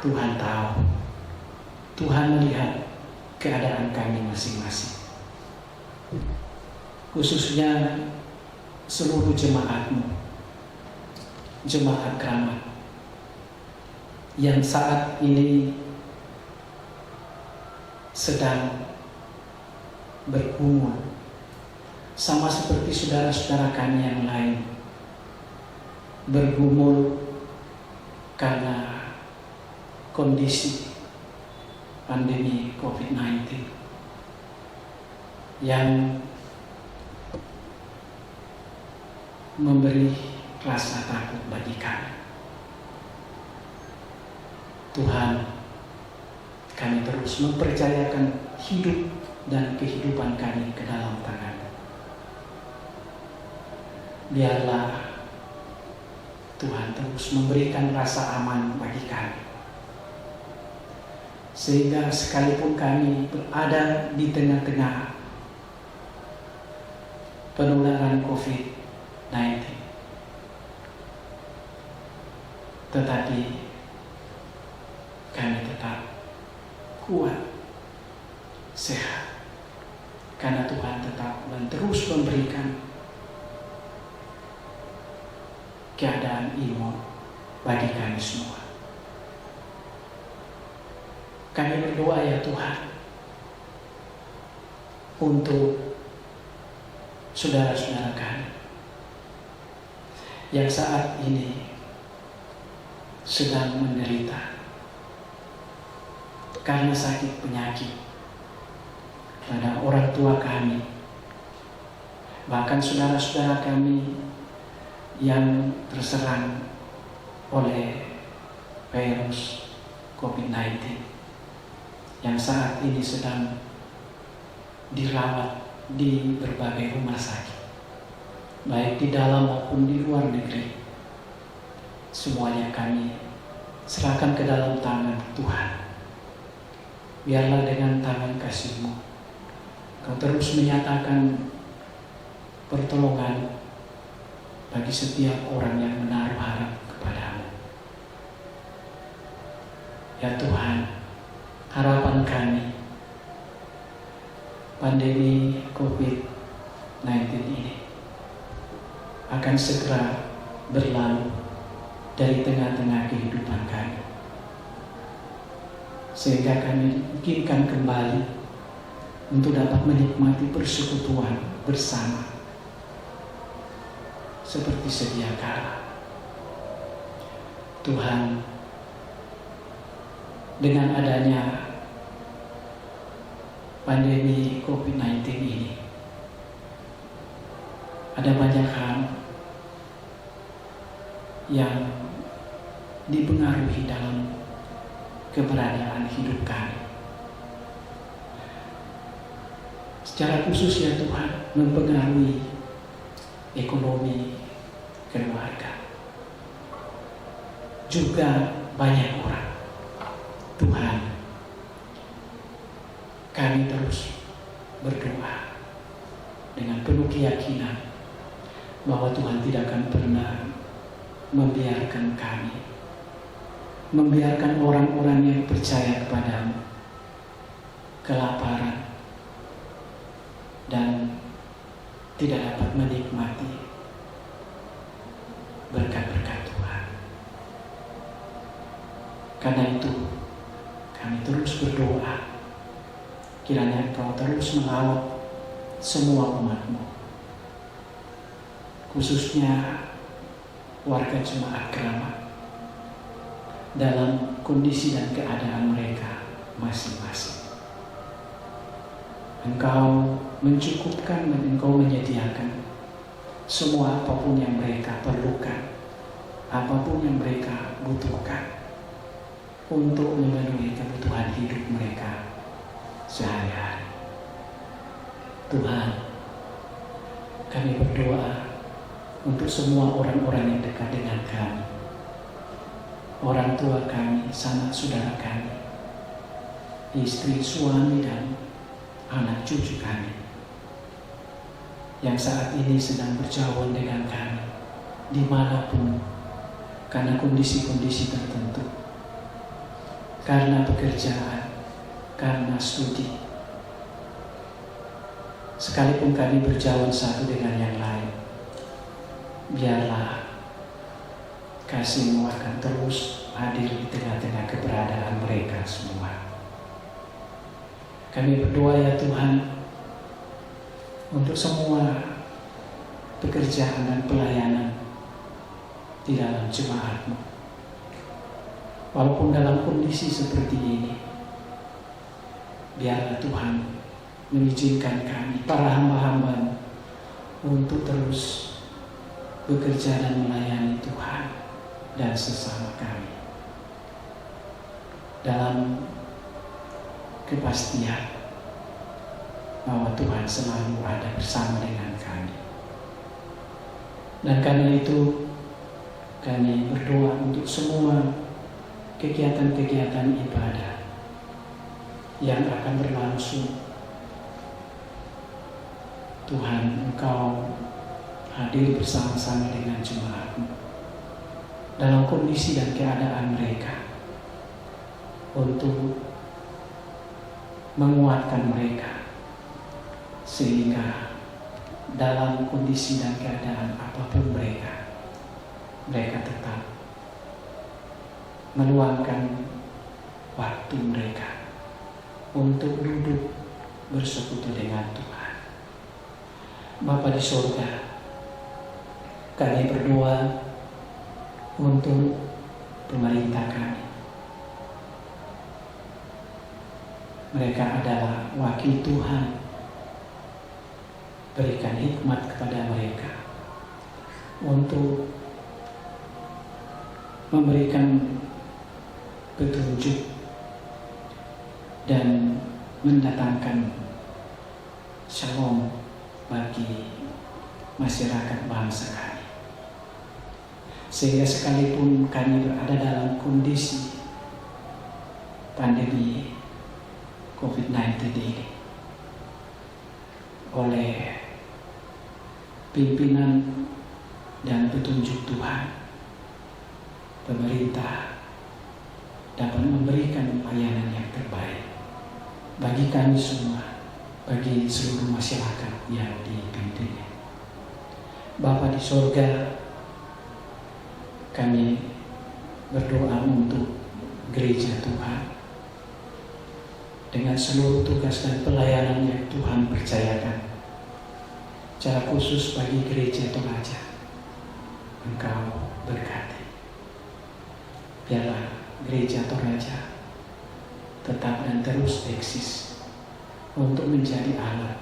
Tuhan tahu, Tuhan melihat keadaan kami masing-masing. Khususnya seluruh jemaat-Mu, jemaat keramat yang saat ini sedang bergumul sama seperti saudara-saudara kami yang lain, bergumul karena kondisi pandemi COVID-19 yang memberi rasa takut bagi kami. Tuhan, kami terus mempercayakan hidup dan kehidupan kami ke dalam tangan-Mu. Biarlah Tuhan terus memberikan rasa aman bagi kami, sehingga sekalipun kami berada di tengah-tengah penularan COVID-19, tetapi kami tetap kuat, sehat, karena Tuhan tetap dan terus memberikan keadaan imun bagi kami semua. Kami berdoa ya Tuhan untuk saudara-saudara kami yang saat ini sedang menderita karena sakit penyakit, pada orang tua kami, bahkan saudara-saudara kami yang terserang oleh virus COVID-19 yang saat ini sedang dirawat di berbagai rumah sakit, baik di dalam maupun di luar negeri. Semuanya kami serahkan ke dalam tangan Tuhan. Biarlah dengan tangan kasih-Mu Kau terus menyatakan pertolongan bagi setiap orang yang menaruh harap kepadamu. Ya Tuhan, harapan kami, pandemi COVID-19 ini akan segera berlalu dari tengah-tengah kehidupan kami, sehingga kami inginkan kembali untuk dapat menikmati persekutuan bersama seperti sedia kala. Tuhan, dengan adanya pandemi COVID-19 ini, ada banyak hal yang dipengaruhi dalam keberadaan hidup kami. Secara khusus ya Tuhan, mempengaruhi ekonomi keluarga. Juga banyak orang. Tuhan, kami terus berdoa dengan penuh keyakinan bahwa Tuhan tidak akan pernah membiarkan kami, membiarkan orang-orang yang percaya kepadamu kelaparan dan tidak dapat menikmati berkat-berkat Tuhan. Karena itu kami terus berdoa, kiranya Engkau terus mengawal semua umat-Mu, khususnya warga jemaat Keramat, dalam kondisi dan keadaan mereka masing-masing. Engkau mencukupkan dan Engkau menyediakan semua apapun yang mereka perlukan, apapun yang mereka butuhkan untuk memenuhi kebutuhan hidup mereka sehari-hari. Tuhan, kami berdoa untuk semua orang-orang yang dekat dengan kami, orang tua kami, sanak saudara kami, istri, suami, dan anak cucu kami yang saat ini sedang berjauhan dengan kami dimanapun karena kondisi-kondisi tertentu, karena pekerjaan, karena studi. Sekalipun kami berjauhan satu dengan yang lain, biarlah kasih-Mu akan terus hadir di tengah-tengah keberadaan mereka semua. Kami berdoa ya Tuhan untuk semua pekerjaan dan pelayanan di dalam jemaat-Mu. Walaupun dalam kondisi seperti ini, biarlah Tuhan mengizinkan kami, para hamba-hamba-Mu, untuk terus bekerja dan melayani Tuhan dan sesama kami dalam kepastian bahwa Tuhan selalu ada bersama dengan kami. Dan karena itu kami berdoa untuk semua kegiatan-kegiatan ibadah yang akan berlangsung. Tuhan, Engkau hadir bersama-sama dengan jemaat-Mu dalam kondisi dan keadaan mereka untuk menguatkan mereka, sehingga dalam kondisi dan keadaan apapun mereka tetap meluangkan waktu mereka untuk duduk bersekutu dengan Tuhan. Bapa di surga, kami berdoa untuk pemerintah kami. Mereka adalah wakil Tuhan. Berikan hikmat kepada mereka untuk memberikan petunjuk dan mendatangkan shalom bagi masyarakat bangsa kami. Sehingga sekalipun kami berada dalam kondisi pandemi COVID-19 ini, oleh pimpinan dan petunjuk Tuhan, pemerintah dapat memberikan pelayanan yang terbaik bagi kami semua, bagi seluruh masyarakat yang dipimpinnya. Bapa di sorga, kami berdoa untuk gereja Tuhan dengan seluruh tugas dan pelayanan yang Tuhan percayakan. Secara khusus bagi gereja Toraja, Engkau berkati. Biarlah gereja Toraja tetap dan terus eksis untuk menjadi alat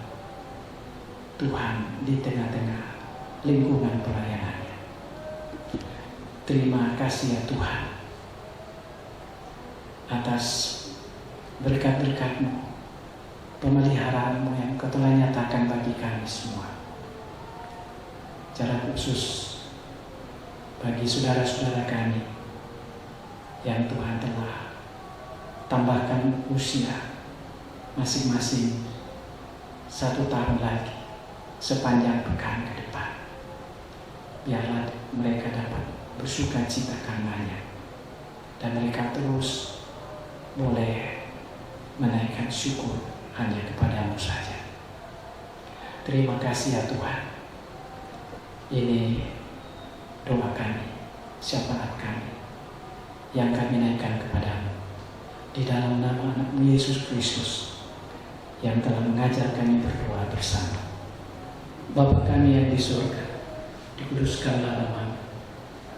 Tuhan di tengah-tengah lingkungan pelayanannya. Terima kasih ya Tuhan atas berkat-berkat-Mu, pemeliharaanmu yang Kau telah nyatakan bagi kami semua. Secara khusus bagi saudara-saudara kami yang Tuhan telah tambahkan usia masing-masing 1 tahun lagi sepanjang pekan ke depan. Biarlah mereka dapat bersuka cita karenanya dan mereka terus boleh menaikkan syukur hanya kepadamu saja. Terima kasih ya Tuhan. Ini doa kami, syafaat kami yang kami naikkan kepadamu di dalam nama anak-Mu Yesus Kristus yang telah mengajar kami berdoa bersama. Bapa kami yang di surga, dikuduskanlah nama-Mu,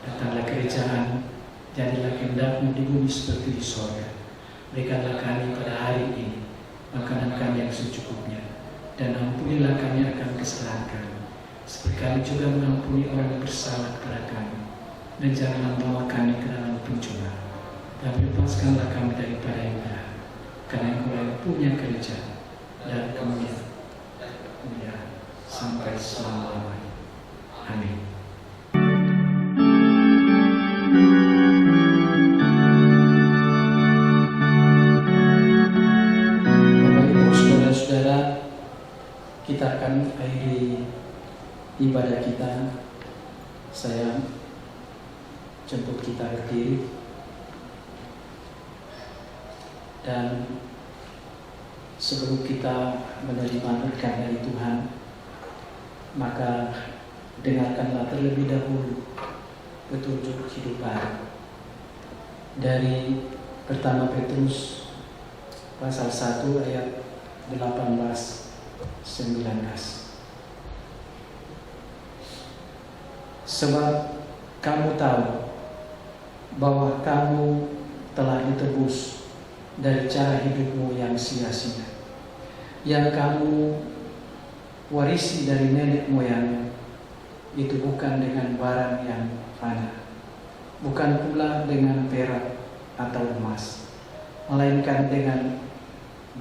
datanglah kerajaan, jadilah kehendak-Mu di bumi seperti di surga. Berikanlah kami pada hari ini makanan kami yang secukupnya, dan ampunilah kami akan kesalahan kami, seperti kami juga mengampuni orang yang bersalah kepada kami. Dan janganlah membawa kami ke dalam pencobaan, tapi lepaskanlah kami daripada yang jahat, karena Engkau yang punya kerajaan dan kemuliaan sampai selama-lamanya. Amin. Bapak Ibu saudara-saudara, kita akan akhiri ibadah kita. Saya jemput kita berdiri dan sebelum kita menerima berkat dari Tuhan, maka dengarkanlah terlebih dahulu petunjuk hidup baru dari pertama Petrus pasal 1 ayat 18-19. Sebab kamu tahu bahwa kamu telah ditebus dari cara hidupmu yang sia-sia, yang kamu warisi dari nenek moyang, itu bukan dengan barang yang fana, bukan pula dengan perak atau emas, melainkan dengan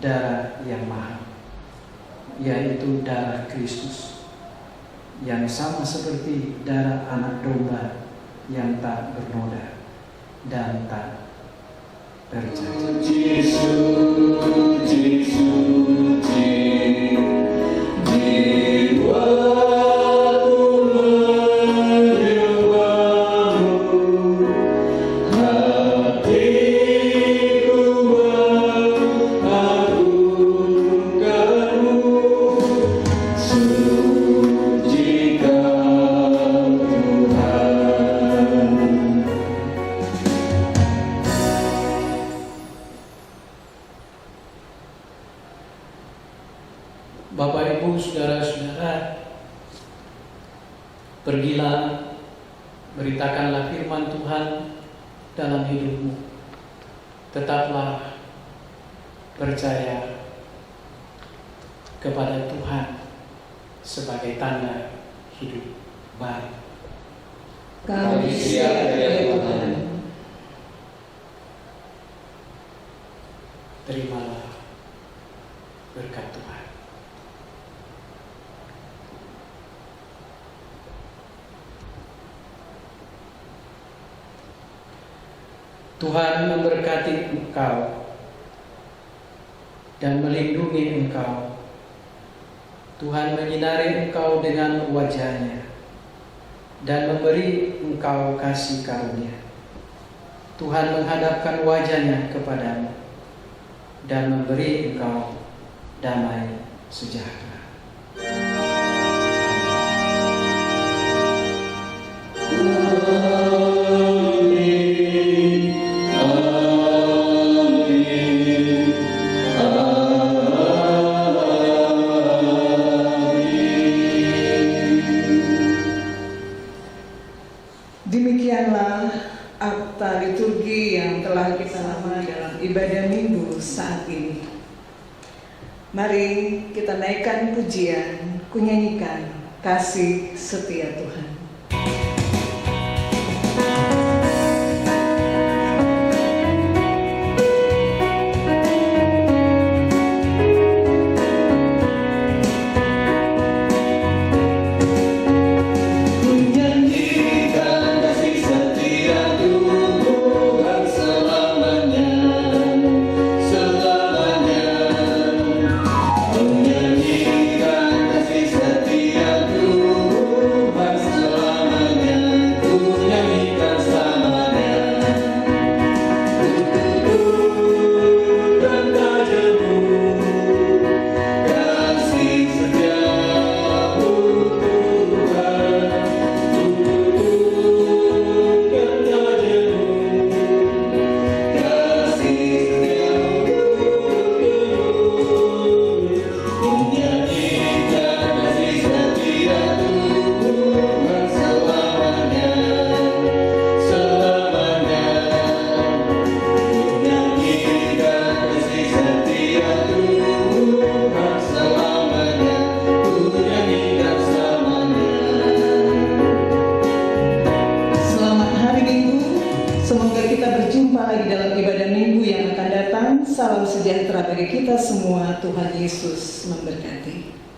darah yang mahal, yaitu darah Kristus, yang sama seperti darah anak domba yang tak bernoda dan tak bercacat. Bapak Ibu saudara-saudara, pergilah, beritakanlah firman Tuhan dalam hidupmu. Tetaplah percaya kepada Tuhan sebagai tanda hidup baru. Kami siap ya Tuhan. Terimalah berkat Tuhan. Tuhan memberkati engkau dan melindungi engkau. Tuhan menyinari engkau dengan wajah-Nya dan memberi engkau kasih karunia. Tuhan menghadapkan wajah-Nya kepadamu dan memberi engkau damai sejahtera. Demikianlah akta liturgi yang telah kita lama dalam ibadah minggu saat ini. Mari kita naikkan pujian, kunyanyikan kasih setia Tuhan. Salam sejahtera bagi kita semua. Tuhan Yesus memberkati.